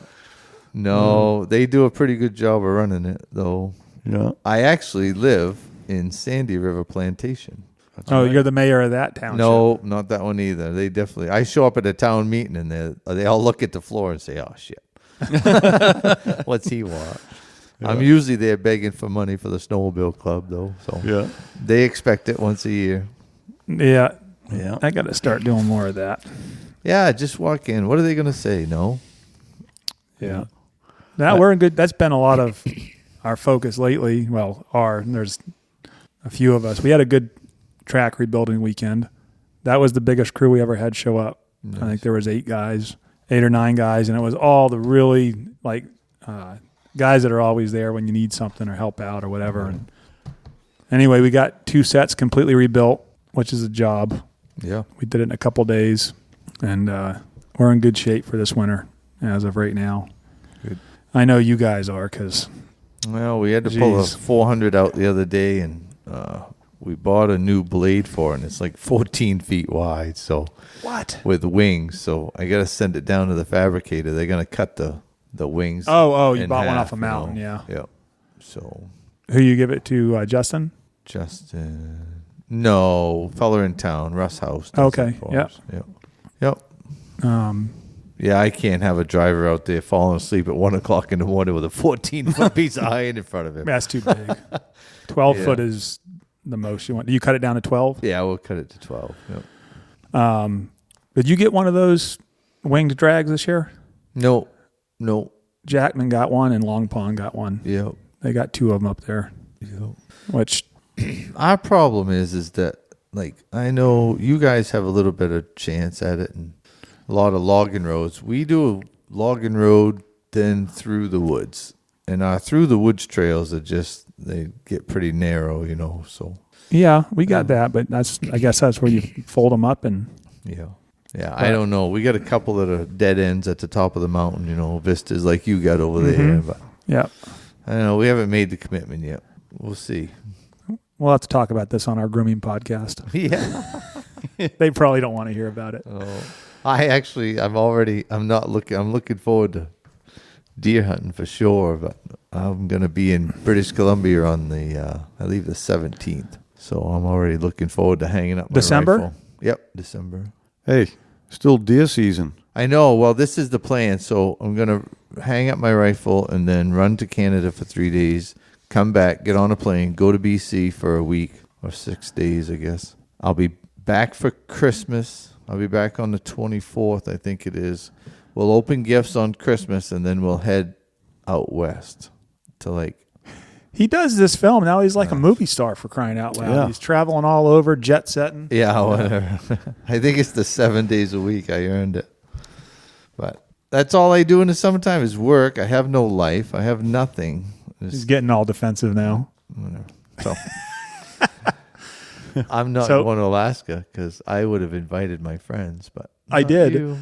No, they do a pretty good job of running it, though. Yeah. I actually live in Sandy River Plantation. You're the mayor of that township. No, not that one either. They definitely. I show up at a town meeting and they all look at the floor and say, "Oh shit, what's he want?" Yeah. I'm usually there begging for money for the snowmobile club, though. So they expect it once a year. Yeah. Yeah. I got to start doing more of that. Yeah, just walk in. What are they going to say? No. Yeah. Now we're in good. That's been a lot of our focus lately. Well, there's a few of us. We had a good track rebuilding weekend. That was the biggest crew we ever had show up. Nice. I think there was 8 or 9 guys, and it was all the really guys that are always there when you need something or help out or whatever. And anyway, we got 2 sets completely rebuilt, which is a job. Yeah. We did it in a couple days, and we're in good shape for this winter as of right now. Good. I know you guys are because... Well, we had to pull a 400 out the other day, and we bought a new blade for it, and it's like 14 feet wide. So what? With wings. So I got to send it down to the fabricator. They're going to cut the wings. You bought one off a mountain, yeah. Yep. So who you give it to, Justin? Justin. No, fella in town, Russ House. Okay. Yep. Yeah, I can't have a driver out there falling asleep at 1 o'clock in the morning with a 14-foot piece of iron in front of him. That's too big. 12 foot is the most you want. Do you cut it down to 12? Yeah, we'll cut it to 12. Yep. Did you get one of those winged drags this year? No. Jackman got one and Long Pond got one. Yep. They got 2 of them up there. Yep. Which our problem is that, like, I know you guys have a little bit of chance at it and a lot of logging roads. We do a logging road then through the woods, and our through the woods trails are they get pretty narrow, you know. So yeah, we got that, but I guess that's where you fold them up and I don't know. We got a couple that are dead ends at the top of the mountain, you know, vistas like you got over there. But I don't know. We haven't made the commitment yet. We'll see. We'll have to talk about this on our grooming podcast. Yeah, they probably don't want to hear about it. Oh. I'm looking forward to deer hunting for sure, but I'm going to be in British Columbia on I leave the 17th. So I'm already looking forward to hanging up my December? rifle. Yep, December. Hey, still deer season. I know. Well, this is the plan. So I'm going to hang up my rifle and then run to Canada for 3 days, come back, get on a plane, go to BC for a week or 6 days, I guess. I'll be back for Christmas. I'll be back on the 24th, I think it is. We'll open gifts on Christmas, and then we'll head out west to He does this film. Now he's like a movie star, for crying out loud. Yeah. He's traveling all over, jet setting. Yeah, whatever. I think it's the 7 days a week I earned it. But that's all I do in the summertime is work. I have no life. I have nothing. He's getting all defensive now. Whatever. So I'm not going to Alaska because I would have invited my friends, but I did. You.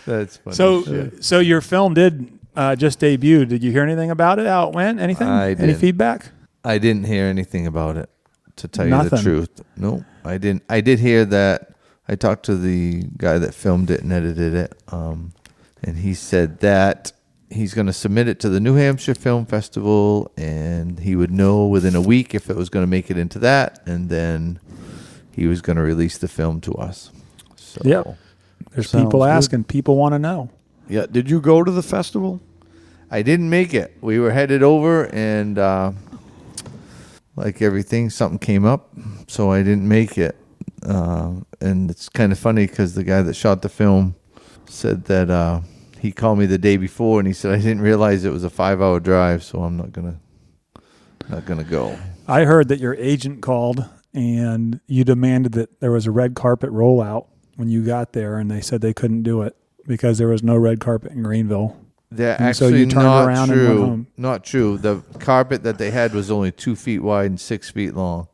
That's funny. So your film did just debuted. Did you hear anything about it? How it went? Anything? I Any did. feedback? I didn't hear anything about it, to tell you Nothing. the truth. No, I didn't. I did hear that. I talked to the guy that filmed it and edited it, and he said that he's going to submit it to the New Hampshire Film Festival, and he would know within a week if it was going to make it into that, and then he was going to release the film to us. So, Yep. There's Sounds people good. asking. People want to know. Yeah. Did you go to the festival? I didn't make it. We were headed over, and like everything, something came up, so I didn't make it. And it's kind of funny because the guy that shot the film said that he called me the day before, and he said I didn't realize it was a 5-hour drive, so I'm not gonna go. I heard that your agent called and you demanded that there was a red carpet rollout when you got there, and they said they couldn't do it because there was no red carpet in Greenville. They're And so actually you turned not around and went true. home. Not true. The carpet that they had was only 2 feet wide and 6 feet long.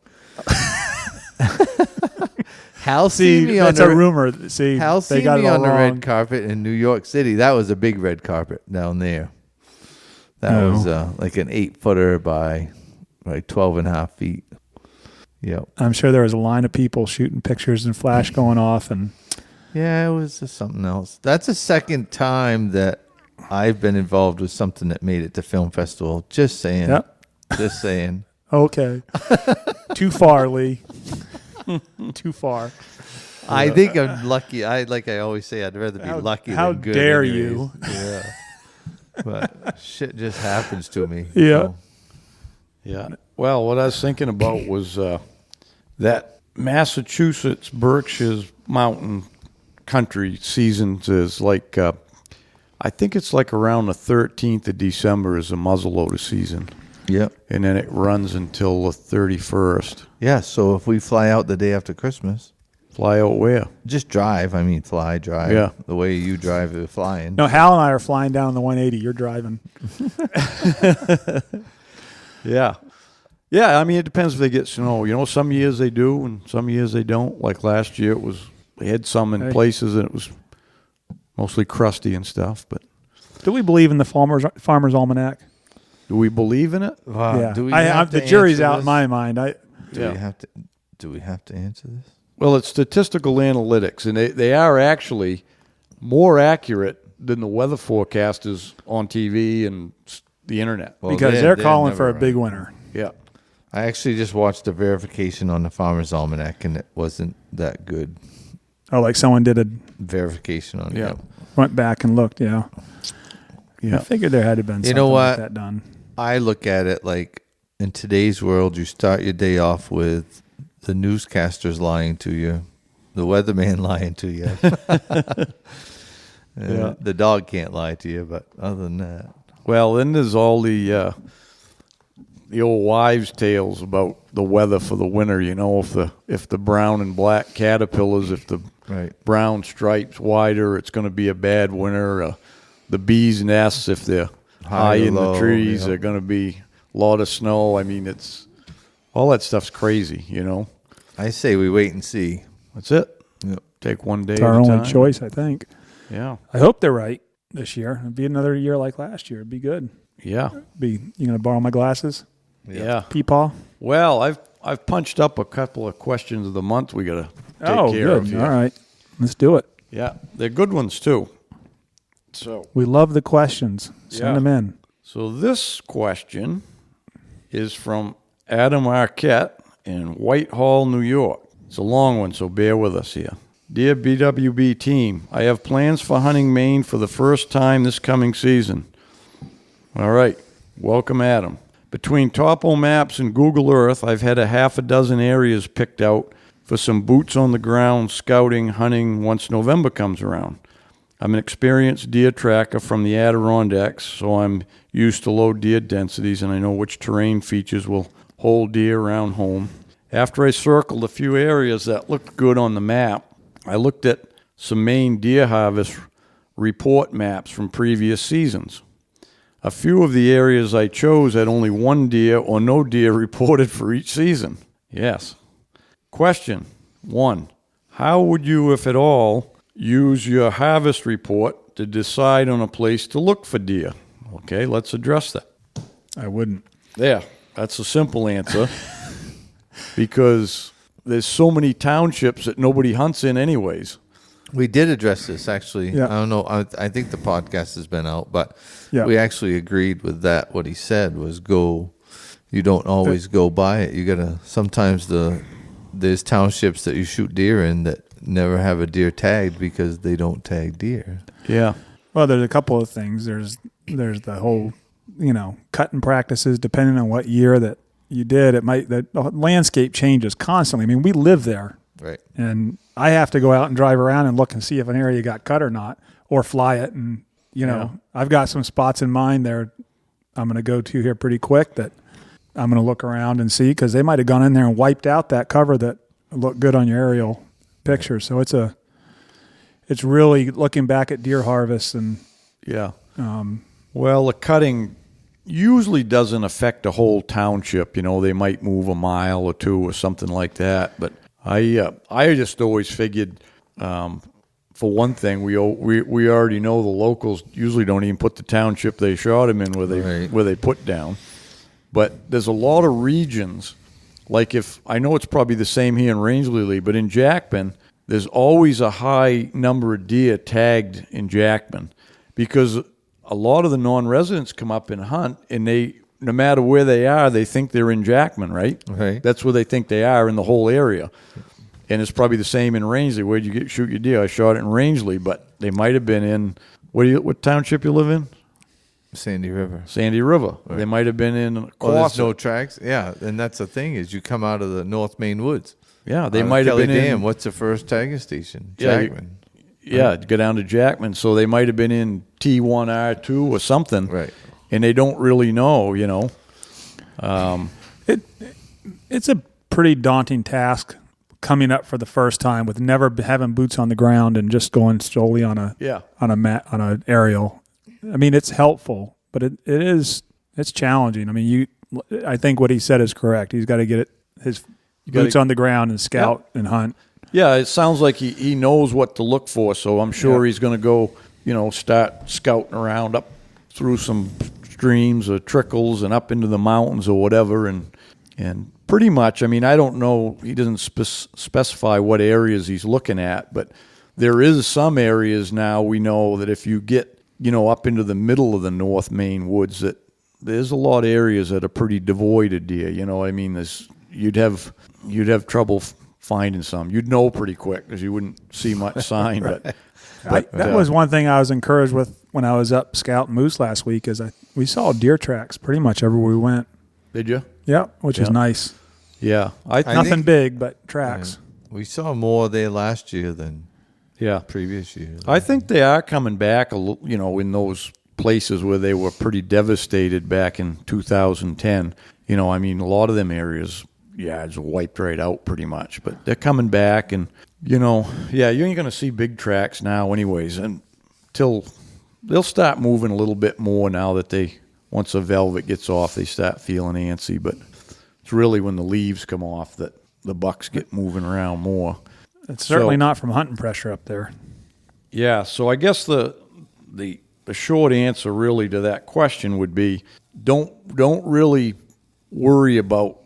Hal See, seen me on that's the a rumor. See, Hal they seen got me it all on the wrong. red carpet in New York City. That was a big red carpet down there. That Oh. was like an 8-footer by 12.5 feet. Yep. I'm sure there was a line of people shooting pictures and flash going off, and Yeah, it was just something else. That's the second time that I've been involved with something that made it to film festival. Just saying. Yep. Just saying. okay, too far, Lee. Too far. I think I'm lucky. I always say, I'd rather be How- lucky how than good. dare anyways. you. Yeah. But shit just happens to me. Yeah. So, Yeah. Well, what I was thinking about was that Massachusetts, Berkshire's mountain country seasons is like, I think it's like around the 13th of December is the muzzleloader season. yep. And then it runs until the 31st. Yeah, so if we fly out the day after Christmas, Fly out where? just drive. I mean, drive. Yeah. The way you drive it flying. No, Hal and I are flying down the 180. You're driving. Yeah. Yeah, I mean, it depends if they get snow. You know, some years they do and some years they don't. Like last year, they had some in Hey. places and it was mostly crusty and stuff. But Do we believe in the Farmer's Almanac? do we believe in it? Wow. Yeah. Do we have the to jury's answer out this? in my mind. Do we have to answer this? Well, it's statistical analytics, and they are actually more accurate than the weather forecasters on TV and the internet. Well, because they're they're calling never for a right. big winter. Yeah. I actually just watched the verification on the Farmer's Almanac, and it wasn't that good. Oh, like someone did Verification on Yeah. it. went back and looked. Yeah. I Yeah. figured there had to have been something You know like what? that done. I look at it like in today's world, you start your day off with the newscasters lying to you, the weatherman lying to you. Yeah. The dog can't lie to you, but other than that, Well, then there's all the old wives' tales about the weather for the winter. You know, if the brown and black caterpillars, if the right. brown stripes wider, it's going to be a bad winter. The bees' nests, if they're high or in low, the trees, yeah. are going to be a lot of snow. I mean, it's all that stuff's crazy. You know, I say we wait and see. that's it. Yep. Take one day It's at our a only time. choice, I think. Yeah, I hope they're right this year. It'd be another year like last year. It'd be good. yeah, You going to borrow my glasses? yeah. Peepaw? Well, I've punched up a couple of questions of the month we got to take Oh, care good. of here. All right. Let's do it. Yeah, they're good ones too. We love the questions. Send Yeah. them in. So this question is from Adam Arquette in Whitehall, New York. It's a long one, so bear with us here. Dear BWB team, I have plans for hunting Maine for the first time this coming season. All right, welcome, Adam. Between Topo Maps and Google Earth, I've had a half a dozen areas picked out for some boots on the ground scouting, hunting once November comes around. I'm an experienced deer tracker from the Adirondacks, so I'm used to low deer densities and I know which terrain features will hold deer around home. After I circled a few areas that looked good on the map, I looked at some Maine deer harvest report maps from previous seasons. A few of the areas I chose had only one deer or no deer reported for each season. Yes. Question 1. How would you, if at all, use your harvest report to decide on a place to look for deer? Okay, let's address that. I wouldn't. Yeah, that's a simple answer. Because there's so many townships that nobody hunts in anyways. We did address this, actually. Yeah. I don't know. I think the podcast has been out, but Yeah. we actually agreed with that. What he said was you don't always go by it. You got to, sometimes there's townships that you shoot deer in that never have a deer tagged because they don't tag deer. Yeah. Well, there's a couple of things. There's the whole, cutting practices, depending on what year that you did. The landscape changes constantly. I mean, we live there. Right. And I have to go out and drive around and look and see if an area got cut or not, or fly it. And, I've got some spots in mind there I'm going to go to here pretty quick that I'm going to look around and see, because they might have gone in there and wiped out that cover that looked good on your aerial picture. So it's really looking back at deer harvest. And Yeah. Well, the cutting usually doesn't affect a whole township. They might move a mile or two or something like that. But I just always figured, for one thing, we already know the locals usually don't even put the township they shot him in where they put down. But there's a lot of regions, like I know it's probably the same here in Rangeley, but in Jackman, there's always a high number of deer tagged in Jackman, because a lot of the non-residents come up and hunt, and no matter where they are, they think they're in Jackman, right? Right. That's where they think they are in the whole area. And it's probably the same in Rangeley. Where'd you shoot your deer? I shot it in Rangeley, but they might have been in, what township you live in? Sandy River. Sandy River. Right. They might have been in Well, Quassa. there's no tracks. Yeah, and that's the thing is you come out of the North Main Woods. Yeah, they might have been Kelly Dam. in. What's the first tagging station? Yeah, Jackman. Yeah, go down to Jackman. So they might have been in T1R2 or something. Right. And they don't really know, it's a pretty daunting task coming up for the first time with never having boots on the ground and just going solely on an aerial. I mean, it's helpful, but it's challenging. I mean, I think what he said is correct. He's got to get his boots on the ground and scout and hunt. Yeah, it sounds like he knows what to look for, so I'm sure he's going to go, start scouting around up through some streams or trickles and up into the mountains or whatever, and pretty much, I mean, I don't know, he doesn't specify what areas he's looking at, but there is some areas now we know that if you get, up into the middle of the North Main woods, that there's a lot of areas that are pretty devoid of deer, I mean, you'd have trouble finding some. You'd know pretty quick because you wouldn't see much sign. But that was one thing I was encouraged with when I was up scouting moose last week, is we saw deer tracks pretty much everywhere we went. Did you? Yeah, which is nice. Yeah. Nothing big, but tracks. We saw more there last year than previous years. I think they are coming back, in those places where they were pretty devastated back in 2010. I mean, a lot of them areas, it's wiped right out pretty much. But they're coming back, and, you ain't going to see big tracks now anyways, until they'll start moving a little bit more now that once the velvet gets off, they start feeling antsy. But it's really when the leaves come off that the bucks get moving around more. It's certainly not from hunting pressure up there. Yeah, so I guess the short answer really to that question would be don't really worry about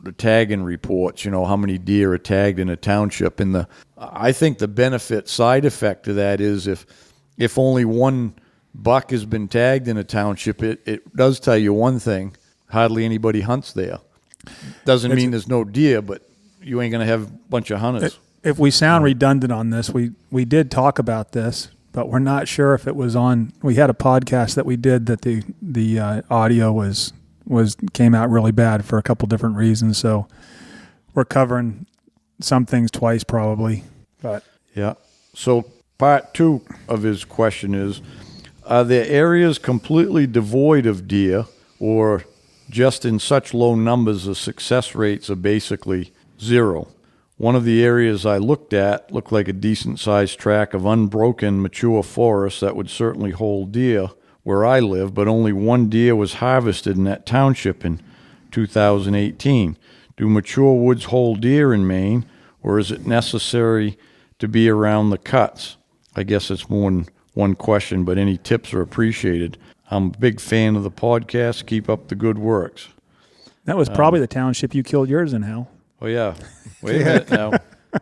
the tagging reports, how many deer are tagged in a township. And I think the side effect of that is if only one buck has been tagged in a township, it does tell you one thing: hardly anybody hunts there. Doesn't mean there's no deer, but you ain't going to have a bunch of hunters. If we sound redundant on this, we did talk about this, but we're not sure if it was on. We had a podcast that we did that the audio came out really bad for a couple different reasons. So we're covering some things twice probably. But yeah. So part 2 of his question is: are there areas completely devoid of deer, or just in such low numbers the success rates are basically zero? One of the areas I looked at looked like a decent-sized tract of unbroken, mature forest that would certainly hold deer where I live, but only one deer was harvested in that township in 2018. Do mature woods hold deer in Maine, or is it necessary to be around the cuts? I guess it's more than one question, but any tips are appreciated. I'm a big fan of the podcast. Keep up the good works. That was probably the township you killed yours in, Hal. Oh, yeah. Wait a minute now.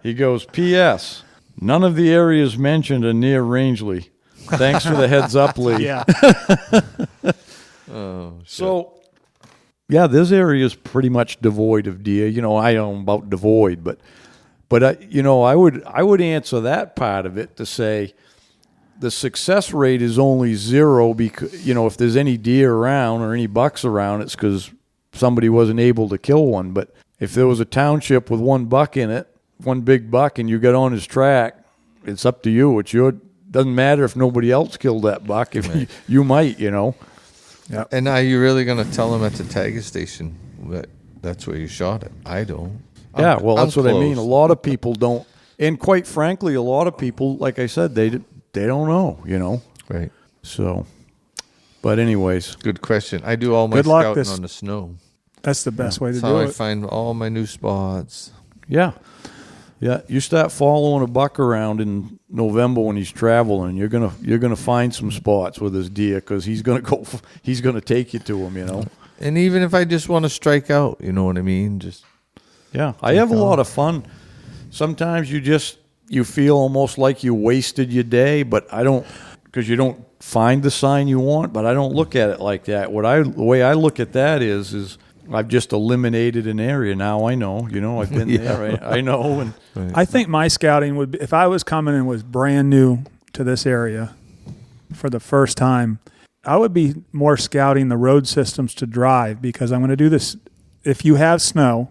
He goes, P.S. None of the areas mentioned are near Rangeley. Thanks for the heads up, Lee. Yeah. Oh, shit. So, yeah, this area is pretty much devoid of deer. You know, I don't know about devoid, but you know, I would answer that part of it to say the success rate is only 0 because, you know, if there's any deer around or any bucks around, it's because somebody wasn't able to kill one. But if there was a township with one buck in it, one big buck, and you got on his track, it's up to you. Doesn't matter if nobody else killed that buck. If you might, you know. Yeah. And are you really going to tell them at the tagger station that that's where you shot it? I don't. Yeah, well, that's I'm what I mean. A close. lot of people don't, and quite frankly, a lot of people, like I said, they don't know, you know. Right. So, but anyways, Good question. I do all my Good luck scouting this- on the snow. That's the best way to That's do how I it. find all my new spots. yeah, you start following a buck around in November when he's traveling, you're gonna find some spots with his deer because he's gonna take you to him, you know. And even if I just want to strike out, you know what I mean? Just Yeah, I have a lot of fun. Sometimes you feel almost like you wasted your day, but I don't, because you don't find the sign you want. But I don't look at it like that. The way I look at that is I've just eliminated an area. Now I know, you know, I've been there. Right? I know, and I think my scouting would be, if I was coming and was brand new to this area for the first time, I would be more scouting the road systems to drive, because I'm going to do this. If you have snow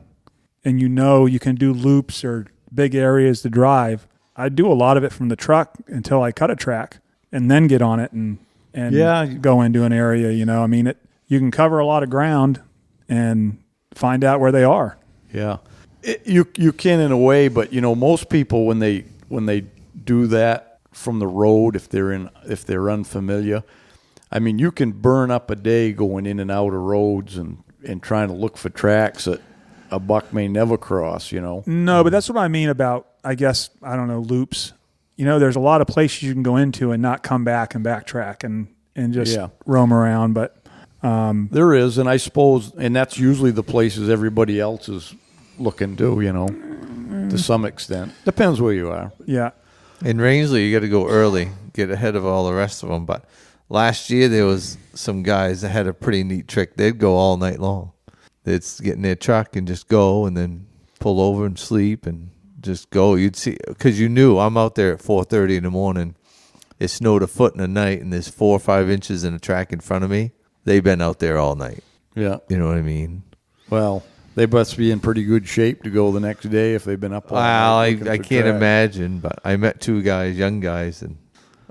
and you know you can do loops or big areas to drive, I'd do a lot of it from the truck until I cut a track and then get on it and go into an area, you know. I mean, you can cover a lot of ground and find out where they are. yeah, you can in a way, but you know, most people when they do that from the road, if they're unfamiliar, I mean, you can burn up a day going in and out of roads and trying to look for tracks that a buck may never cross, you know. No, but that's what I mean about, I guess, I don't know, loops. You know, there's a lot of places you can go into and not come back and backtrack and just roam around. But There is, and I suppose, and that's usually the places everybody else is looking to, you know, to some extent. Depends where you are. yeah, in Rangeley, you got to go early, get ahead of all the rest of them. But last year there was some guys that had a pretty neat trick. They'd go all night long. They'd get in their truck and just go, and then pull over and sleep and just go. You'd see, because you knew I'm out there at 4:30 in the morning. It snowed a foot in a night, and there's 4 or 5 inches in a track in front of me. They've been out there all night. Yeah. You know what I mean? Well, they must be in pretty good shape to go the next day if they've been up all Well, night looking I for can't tracks. imagine, but I met 2 guys, young guys, and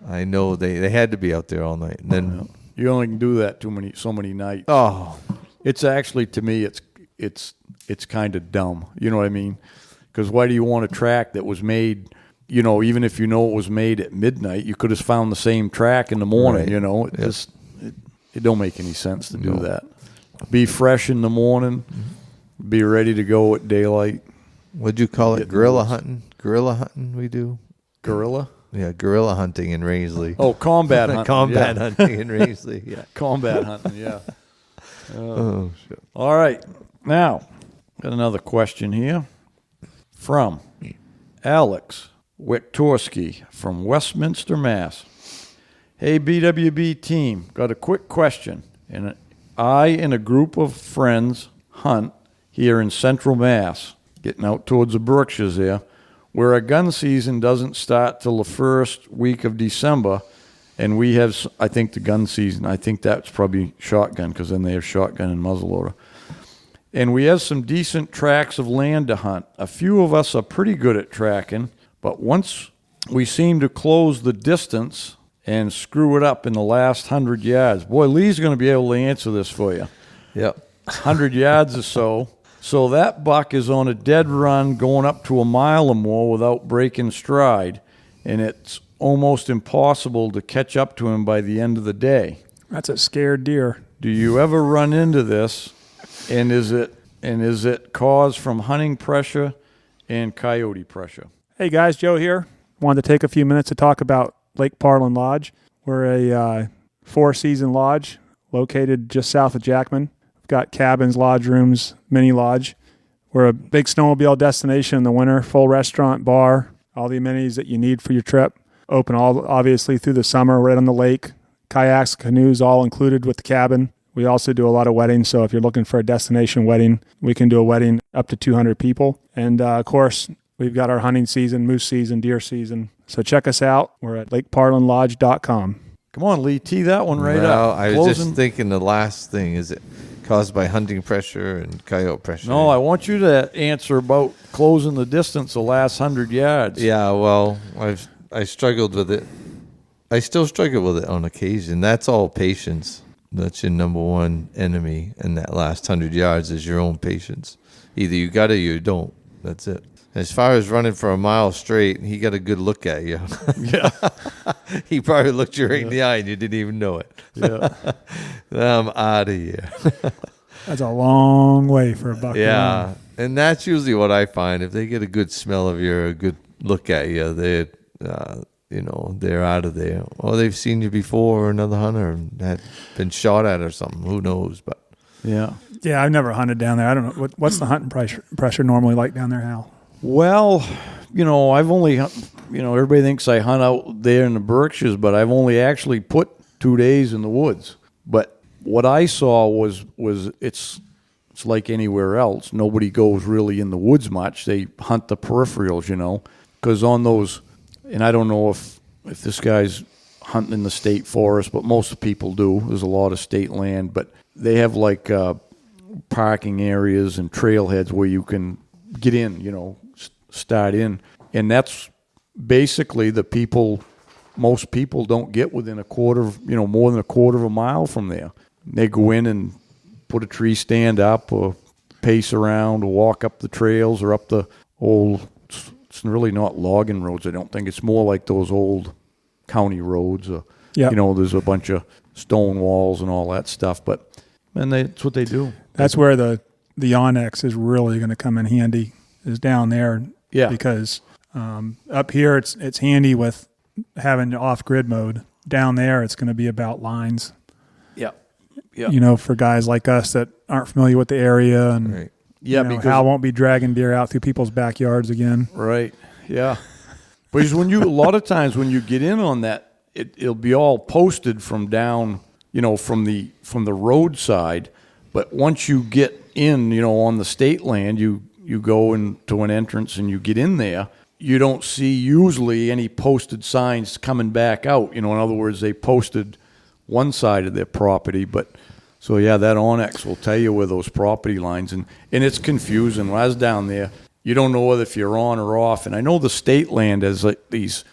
I know they had to be out there all night. And then, You only can do that so many nights. oh, It's actually, to me, it's kind of dumb. You know what I mean? Because why do you want a track that was made, you know, even if you know it was made at midnight, you could have found the same track in the morning, Right. you know? It don't make any sense to do that. Be fresh in the morning, be ready to go at daylight. what'd you call it? Getting Guerrilla loose. hunting? Guerrilla hunting we do? Gorilla? Yeah, guerrilla hunting in Rangeley. Oh, combat hunting. Combat yeah. hunting in Rangeley, yeah. Combat hunting, yeah. Oh, shit. All right. Now, got another question here from Alex Wiktorski from Westminster, Mass. Hey, BWB team, got a quick question. And I and a group of friends hunt here in Central Mass, getting out towards the Berkshires there, where our gun season doesn't start till the first week of December. And we have, I think the gun season, I think that's probably shotgun, because then they have shotgun and muzzleloader. And we have some decent tracts of land to hunt. A few of us are pretty good at tracking, but once we seem to close the distance and screw it up in the last 100 yards. Boy, Lee's going to be able to answer this for you. Yep. 100 yards or so. So that buck is on a dead run going up to a mile or more without breaking stride, and it's almost impossible to catch up to him by the end of the day. that's a scared deer. Do you ever run into this? And is it caused from hunting pressure and coyote pressure? Hey guys, Joe here. Wanted to take a few minutes to talk about Lake Parlin Lodge. We're a Four Season Lodge, located just south of Jackman. We've got cabins, lodge rooms, mini lodge. We're a big snowmobile destination in the winter, full restaurant, bar, all the amenities that you need for your trip. Open obviously through the summer, right on the lake. Kayaks, canoes, all included with the cabin. We also do a lot of weddings, so if you're looking for a destination wedding, we can do a wedding up to 200 people. And, of course, we've got our hunting season, moose season, deer season. So check us out. We're at lakeparlinlodge.com. Come on, Lee, tee that one right Well, up. I was just thinking the last thing, is it caused by hunting pressure and coyote pressure? No, I want you to answer about closing the distance the last 100 yards. Yeah, well, I struggled with it. I still struggle with it on occasion. That's all patience. That's your number one enemy in that last 100 yards is your own patience. Either you got it or you don't. That's it. As far as running for a mile straight, he got a good look at you. Yeah. He probably looked you right in the eye and you didn't even know it. Yeah. I'm out of here. That's a long way for a buck to Yeah. run. And that's usually what I find. If they get a good smell of you or a good look at you, they're out of there. Or they've seen you before, or another hunter and had been shot at or something. Who knows? But Yeah. Yeah, I've never hunted down there. I don't know. What's the hunting pressure normally like down there, Hal? Well, I've only, everybody thinks I hunt out there in the Berkshires, but I've only actually put 2 days in the woods. But what I saw was it's like anywhere else. Nobody goes really in the woods much. They hunt the peripherals, because on those, and I don't know if this guy's hunting in the state forest, but most people do. There's a lot of state land, but they have like parking areas and trailheads where you can get in, start in. And that's basically most people don't get within more than a quarter of a mile from there. They go in and put a tree stand up or pace around or walk up the trails or up the old, it's really not logging roads, I don't think. It's more like those old county roads. Yeah. There's a bunch of stone walls and all that stuff. And that's what they do. That's where the Onyx is really going to come in handy, is down there. Yeah. Because up here it's handy with having off-grid mode. Down there it's going to be about lines. Yeah. Yeah. For guys like us that aren't familiar with the area. And right. Yeah, because Hal won't be dragging deer out through people's backyards again. Right. Yeah. Because a lot of times when you get in on that, it'll be all posted from down, from the roadside. But once you get in, on the state land, you go into an entrance and you get in there, you don't see usually any posted signs coming back out. In other words, they posted one side of their property, but so yeah, that Onyx will tell you where those property lines, and it's confusing. When I was down there, you don't know whether if you're on or off. And I know the state land has like these,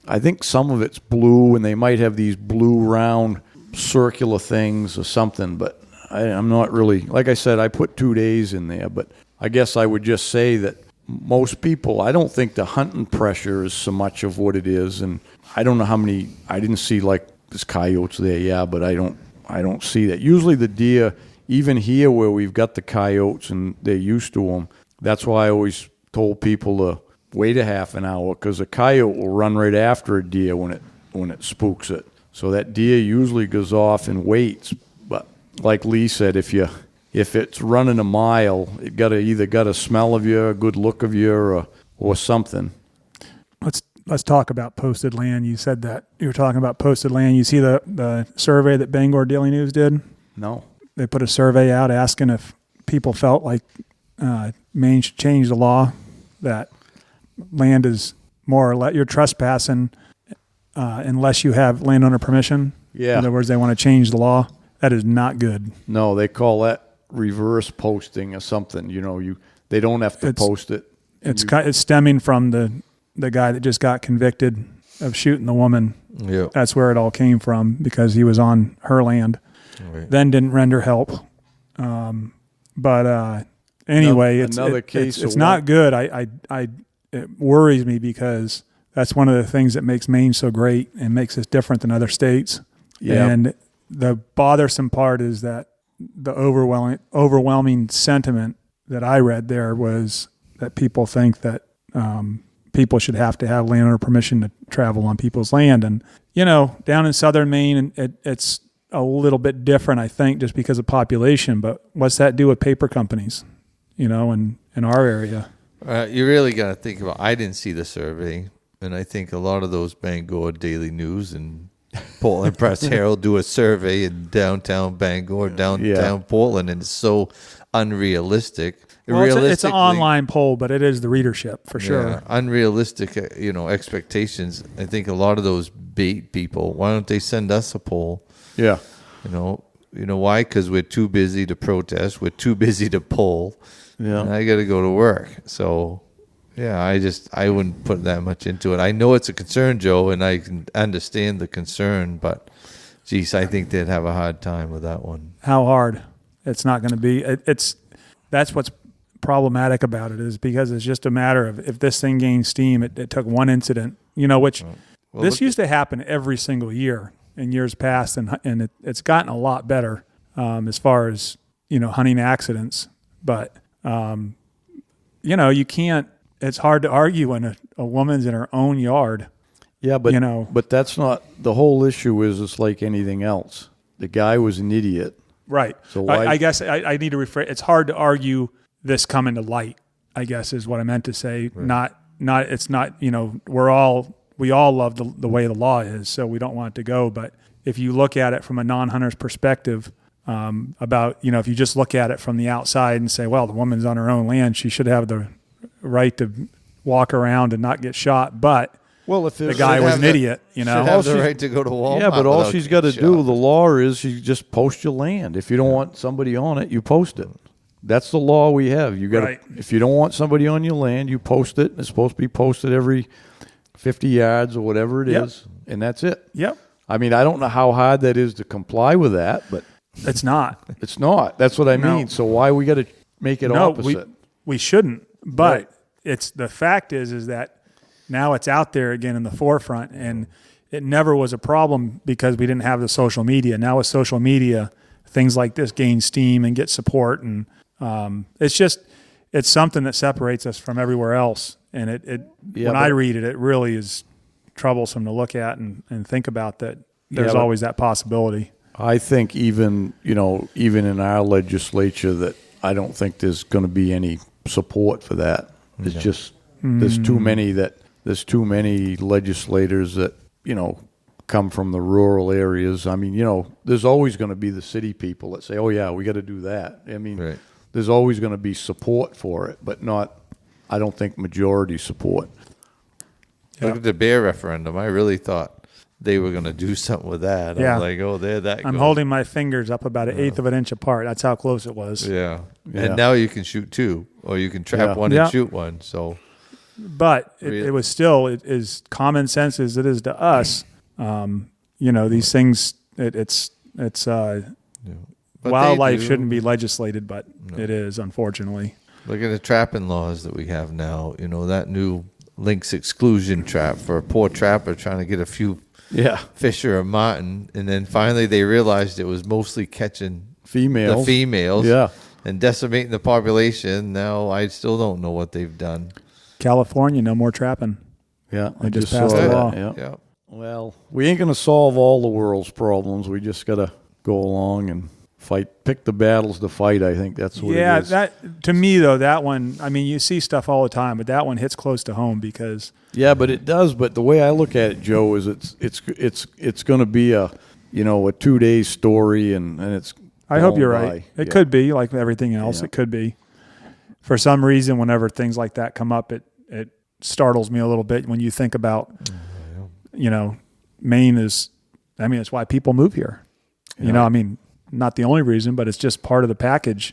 I think some of it's blue, and they might have these blue round circular things or something, but I'm not really, like I said, I put 2 days in there, but I guess I would just say that most people, I don't think the hunting pressure is so much of what it is, and I don't know how many, I didn't see like there's coyotes there, yeah, but I don't see that. Usually the deer, even here where we've got the coyotes and they're used to them, that's why I always told people to wait a half an hour, because a coyote will run right after a deer when it spooks it. So that deer usually goes off and waits. But like Lee said, if it's running a mile, it either got a smell of you, a good look of you, or something. Let's talk about posted land. You said that you were talking about posted land. You see the survey that Bangor Daily News did? No. They put a survey out asking if people felt like Maine should change the law that land is more or less, you're trespassing unless you have landowner permission. Yeah. In other words, they want to change the law. That is not good. No, they call that reverse posting or something. They don't have to post it. It's stemming from the guy that just got convicted of shooting the woman. Yeah. That's where it all came from, because he was on her land. Right. Then didn't render help. But anyway, another case. It's not good. It worries me, because that's one of the things that makes Maine so great and makes us different than other states. Yeah. And the bothersome part is that the overwhelming sentiment that I read there was that people think that people should have to have landowner permission to travel on people's land. And, down in southern Maine, it's a little bit different, I think, just because of population. But what's that do with paper companies, in our area? You really got to think about, I didn't see the survey, and I think a lot of those Bangor Daily News and Portland Press Herald do a survey in downtown Bangor, downtown Portland, and it's so unrealistic. Well, it's an online poll, but it is the readership for sure. Yeah, unrealistic, expectations. I think a lot of those bait people, why don't they send us a poll? Yeah. You know why? Because we're too busy to protest. We're too busy to poll. Yeah. And I got to go to work. So, yeah, I wouldn't put that much into it. I know it's a concern, Joe, and I can understand the concern, but, geez, I think they'd have a hard time with that one. How hard? It's not going to be. That's what's problematic about it, is because it's just a matter of if this thing gains steam. It took one incident, which this used to happen every single year in years past, and it's gotten a lot better as far as hunting accidents. But you can't. It's hard to argue when a woman's in her own yard. Yeah, but but that's not the whole issue. Is it's like anything else. The guy was an idiot. Right. So why, I guess I need to rephrase. It's hard to argue this coming to light, I guess, is what I meant to say. Right. Not. It's not. We all love the way the law is, so we don't want it to go. But if you look at it from a non-hunter's perspective, about if you just look at it from the outside and say, well, the woman's on her own land, she should have the right to walk around and not get shot. But if the guy was an idiot, should have the right to go to Walmart. Yeah, but all she's got to do, the law is, you just post your land. If you don't want somebody on it, you post it. That's the law we have. You got to, if you don't want somebody on your land, you post it. It's supposed to be posted every 50 yards or whatever it is, and that's it. Yep. I mean, I don't know how hard that is to comply with that, but it's not. It's not. That's what I mean. So why we got to make it opposite? We shouldn't. But it's the fact is that now it's out there again in the forefront, and it never was a problem because we didn't have the social media. Now with social media, things like this gain steam and get support, and it's something that separates us from everywhere else. And when I read it, it really is troublesome to look at and think about that. There's always that possibility. I think even in our legislature that I don't think there's going to be any support for that. It's just there's too many legislators that come from the rural areas. I mean, there's always going to be the city people that say, "Oh yeah, we got to do that." I mean, there's always going to be support for it, but not. I don't think majority support. Look at the bear referendum. I really thought they were going to do something with that. Yeah. I'm like, oh, there that goes. I'm holding my fingers up about an eighth of an inch apart. That's how close it was. Yeah. And now you can shoot two, or you can trap one and shoot one. So, but it was still, it is common sense as it is to us. These things, it's wildlife shouldn't be legislated, but it is, unfortunately. Look at the trapping laws that we have now. That new lynx exclusion trap for a poor trapper trying to get a few fish or a marten, and then finally they realized it was mostly catching the females and decimating the population. Now I still don't know what they've done. California, no more trapping. Yeah, they just passed the law. Yeah. Well, we ain't going to solve all the world's problems. We just got to go along and pick the battles to fight. I think that's what it is. Yeah, to me though, that one, I mean, you see stuff all the time, but that one hits close to home because. Yeah, but it does. But the way I look at it, Joe, is it's going to be a 2 day story, and it's. I hope you're right. It could be like everything else. It could be. For some reason, whenever things like that come up, it startles me a little bit when you think about, Maine is. I mean, it's why people move here. Not the only reason, but it's just part of the package.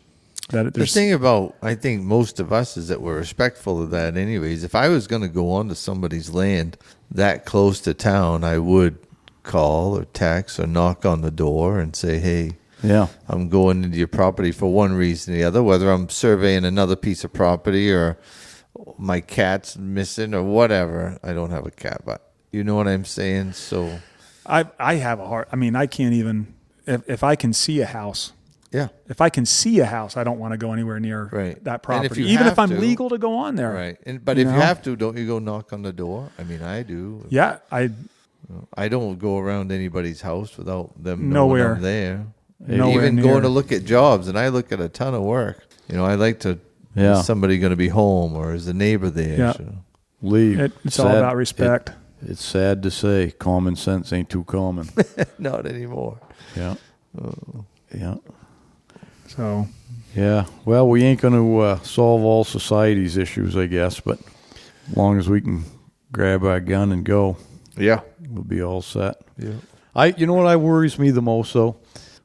The thing about, I think, most of us is that we're respectful of that anyways. If I was going to go onto somebody's land that close to town, I would call or text or knock on the door and say, hey, I'm going into your property for one reason or the other, whether I'm surveying another piece of property or my cat's missing or whatever. I don't have a cat, but you know what I'm saying? So I have a heart. I mean, I can't even... If I can see a house Yeah. If I can see a house, I don't want to go anywhere near Right. that And if property, you even have if I'm to- legal to go on there. Right. But You if you know? have to, don't you go knock on the door? I mean, I do. Yeah, I don't go around anybody's house without them Nowhere. knowing I'm there. Nowhere Even near. going to look at jobs, and I look at a ton of work. I like to. Yeah. Is somebody going to be home, or is the neighbor there? Yeah. So- Lee, it's all about respect. It's sad to say, common sense ain't too common. Not anymore. Yeah. Yeah. So Yeah. Well, we ain't going to solve all society's issues, I guess, but as long as we can grab our gun and go, Yeah. we'll be all set. Yeah. You know what worries me the most, though,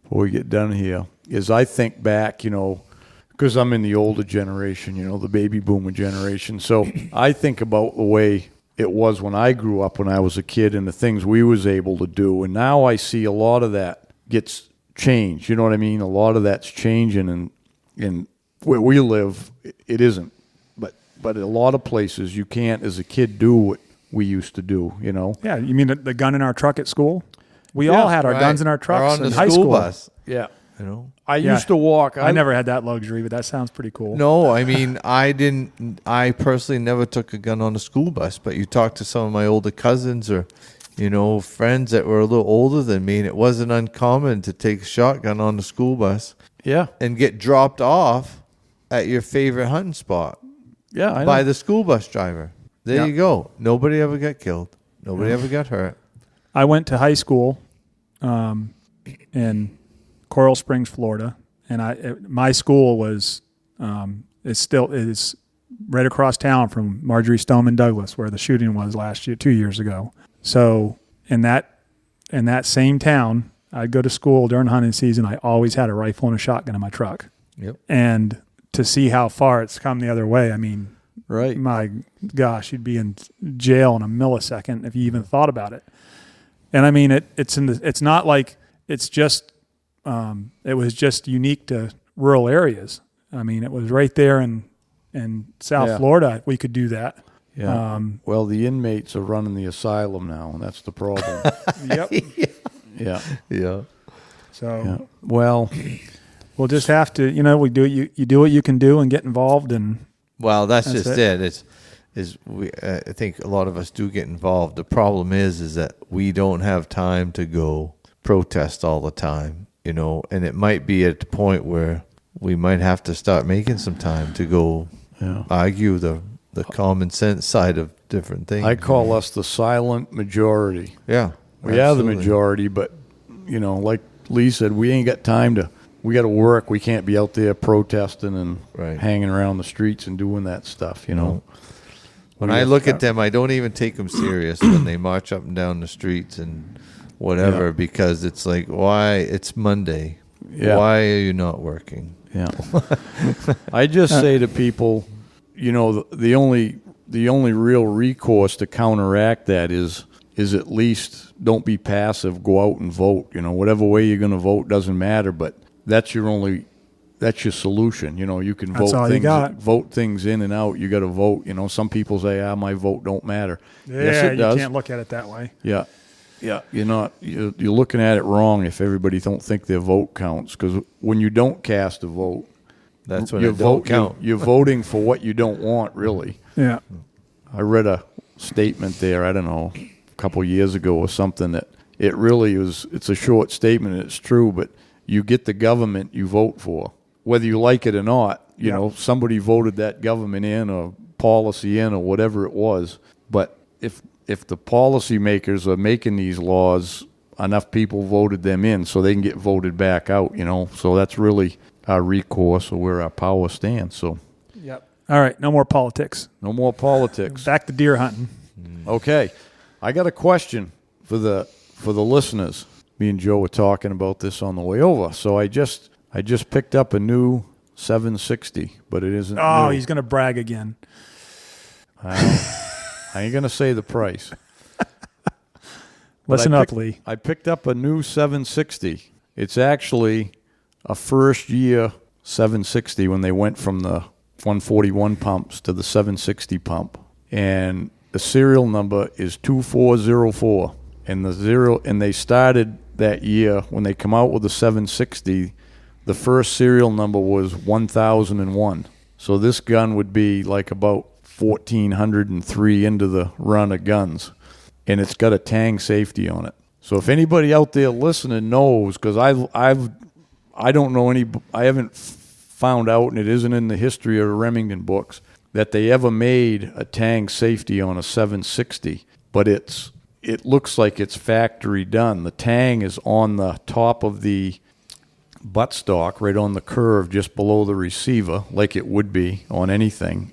before we get done here, is I think back, because I'm in the older generation, the baby boomer generation. So I think about the way it was when I grew up, when I was a kid, and the things we was able to do. And now I see a lot of that gets changed. You know what I mean? A lot of that's changing, and where we live, it isn't. But a lot of places you can't, as a kid, do what we used to do. yeah, you mean the gun in our truck at school? We all had our Right. guns in our Or trucks on the in high school school. bus. Yeah. I Yeah. used to walk. I never had that luxury, but that sounds pretty cool. No, I mean, I personally never took a gun on the school bus, but you talk to some of my older cousins or, friends that were a little older than me, and it wasn't uncommon to take a shotgun on the school bus Yeah. and get dropped off at your favorite hunting spot Yeah. I know. by the school bus driver. There Yeah. you go. Nobody ever got killed. Nobody ever got hurt. I went to high school in Coral Springs, Florida, and my school was is right across town from Marjorie Stoneman Douglas, where the shooting was 2 years ago. So in that same town, I'd go to school during hunting season. I always had a rifle and a shotgun in my truck, Yep. and to see how far it's come the other way, I mean, Right. my gosh, you'd be in jail in a millisecond if you even thought about it. And I mean, it's not like it's just, it was just unique to rural areas. I mean, it was right there in South Yeah. Florida. We could do that. Yeah. Well, the inmates are running the asylum now, and that's the problem. Yep. Yeah. Yeah. So Yeah. Well, we'll just have to, we do you do what you can do and get involved, and Well, that's That's just it. it. I think a lot of us do get involved. The problem is that we don't have time to go protest all the time, and it might be at the point where we might have to start making some time to go yeah. argue the common sense side of different things. I call us the silent majority. Yeah. We are the absolutely. majority, but, like Lee said, we ain't got time we got to work. We can't be out there protesting and Right. hanging around the streets and doing that stuff, When We I got- look at them, I don't even take them serious when they march up and down the streets and whatever, Yeah. because it's like, why? It's Monday. Yeah. Why are you not working? Yeah. I just say to people, the only real recourse to counteract that is at least don't be passive, go out and vote. Whatever way you're going to vote doesn't matter, but that's your solution. You can That's vote all you things, got. vote things in and out. You got to vote. Some people say, my vote don't matter. yeah, Yes, it you does. can't look at it that way. Yeah. Yeah, you're looking at it wrong if everybody don't think their vote counts, because when you don't cast a vote, That's when you it don't count. You're voting for what you don't want, really. Yeah. I read a statement there, I don't know, a couple years ago or something, that it really it's a short statement and it's true, but you get the government you vote for, whether you like it or not. Somebody voted that government in or policy in or whatever it was. But if the policymakers are making these laws, enough people voted them in so they can get voted back out, So that's really our recourse or where our power stands. So Yep. All right. No more politics. no more politics. Back to deer hunting. Okay. I got a question for the listeners. Me and Joe were talking about this on the way over. So I just picked up a new 760, but it isn't Oh, new. he's going to brag again. I ain't going to say the price. Listen I up, picked- Lee. I picked up a new 760. It's actually a first year 760 when they went from the 141 pumps to the 760 pump. And the serial number is 2404. And they started that year when they come out with the 760, the first serial number was 1001. So this gun would be like about 1403 into the run of guns. And it's got a Tang safety on it. So if anybody out there listening knows, because I don't know I haven't found out, and it isn't in the history of the Remington books, that they ever made a Tang safety on a 760. But it looks like it's factory done. The Tang is on the top of the buttstock, right on the curve, just below the receiver, like it would be on anything.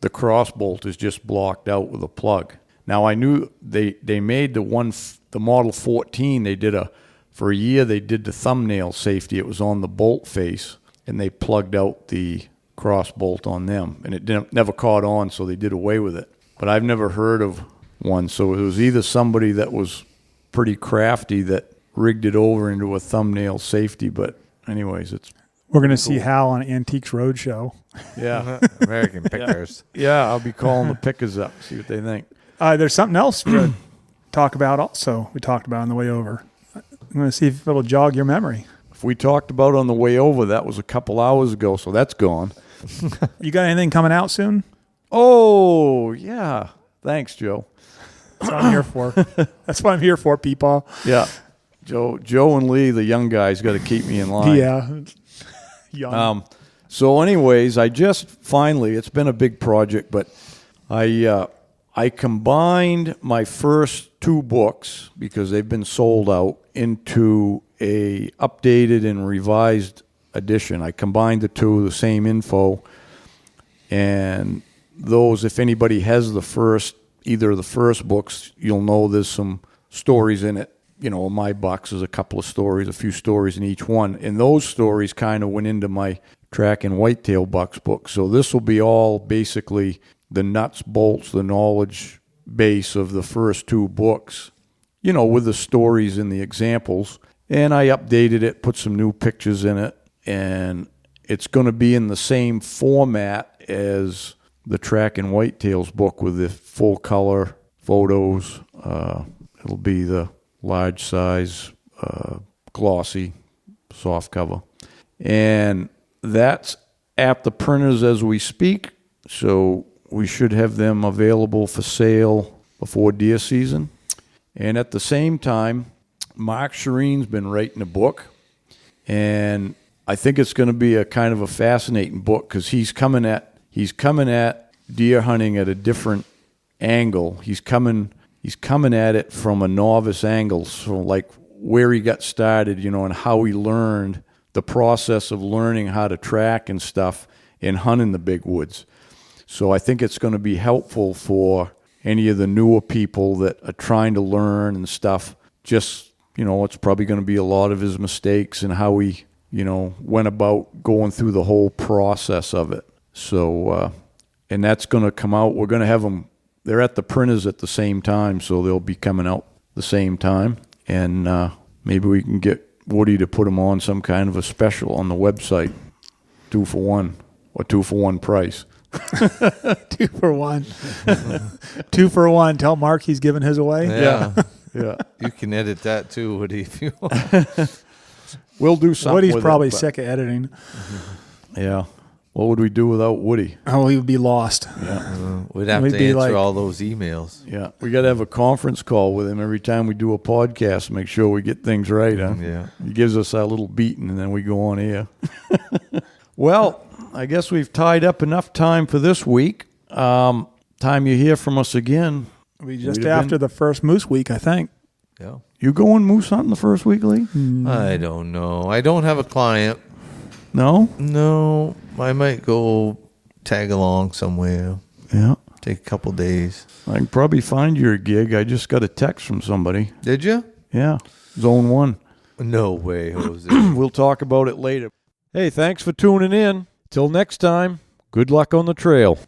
The cross bolt is just blocked out with a plug. Now I knew they made the Model 14. For a year they did the thumbnail safety. It was on the bolt face, and they plugged out the cross bolt on them, and it never caught on, so they did away with it. But I've never heard of one, so it was either somebody that was pretty crafty that rigged it over into a thumbnail safety. But anyways, we're going to see Hal on Antiques Roadshow. Yeah. American Pickers. Yeah, I'll be calling the pickers up, see what they think. There's something else to talk about also. We talked about on the way over. I'm going to see if it'll jog your memory. If we talked about on the way over, that was a couple hours ago, so that's gone. You got anything coming out soon? Oh, yeah. Thanks, Joe. That's what I'm here for. That's what I'm here for, people. Yeah. Joe and Lee, the young guys, got to keep me in line. Yeah. Young. So anyways, I just finally, it's been a big project, but I combined my first two books, because they've been sold out, into a updated and revised edition. I combined the two, the same info, and those, if anybody has either of the first books, you'll know there's some stories in it. In my box is a couple of stories, a few stories in each one. And those stories kind of went into my Track and Whitetail Bucks book. So this will be all basically the nuts, bolts, the knowledge base of the first two books, with the stories and the examples. And I updated it, put some new pictures in it, and it's going to be in the same format as the Track and Whitetails book with the full color photos. It'll be the large size, glossy, soft cover. And that's at the printers as we speak, so we should have them available for sale before deer season. And at the same time, Mark Shireen's been writing a book, and I think it's going to be a kind of a fascinating book, because he's coming at deer hunting at a different angle. He's coming at it from a novice angle, so like where he got started, and how he learned the process of learning how to track and stuff and hunt in the big woods. So I think it's going to be helpful for any of the newer people that are trying to learn and stuff. Just, it's probably going to be a lot of his mistakes and how he, went about going through the whole process of it. So, and that's going to come out. We're going to have them, they're at the printers at the same time, so they'll be coming out the same time. And maybe we can get Woody to put them on some kind of a special on the website, 2 for 1 or 2 for 1 price. 2 for 1. 2 for 1. Tell Mark he's giving his away. Yeah. Yeah. You can edit that too, Woody, if you want. We'll do something. Woody's with probably it, but- sick of editing. Yeah. What would we do without Woody? Oh, he would be lost. Yeah. We'd have We'd to be answer like- all those emails. Yeah. We got to have a conference call with him every time we do a podcast to make sure we get things right, huh? Yeah. He gives us our little beating, and then we go on air. Well, I guess we've tied up enough time for this week. Time you hear from us again. We just We'd have after the first moose week, I think. Yeah. You going moose hunting the first week, Lee? I don't know. I don't have a client. No? No. I might go tag along somewhere. Yeah. Take a couple days. I can probably find you a gig. I just got a text from somebody. Did you? Yeah. Zone 1. No way, Jose. We'll talk about it later. Hey, thanks for tuning in. Till next time, good luck on the trail.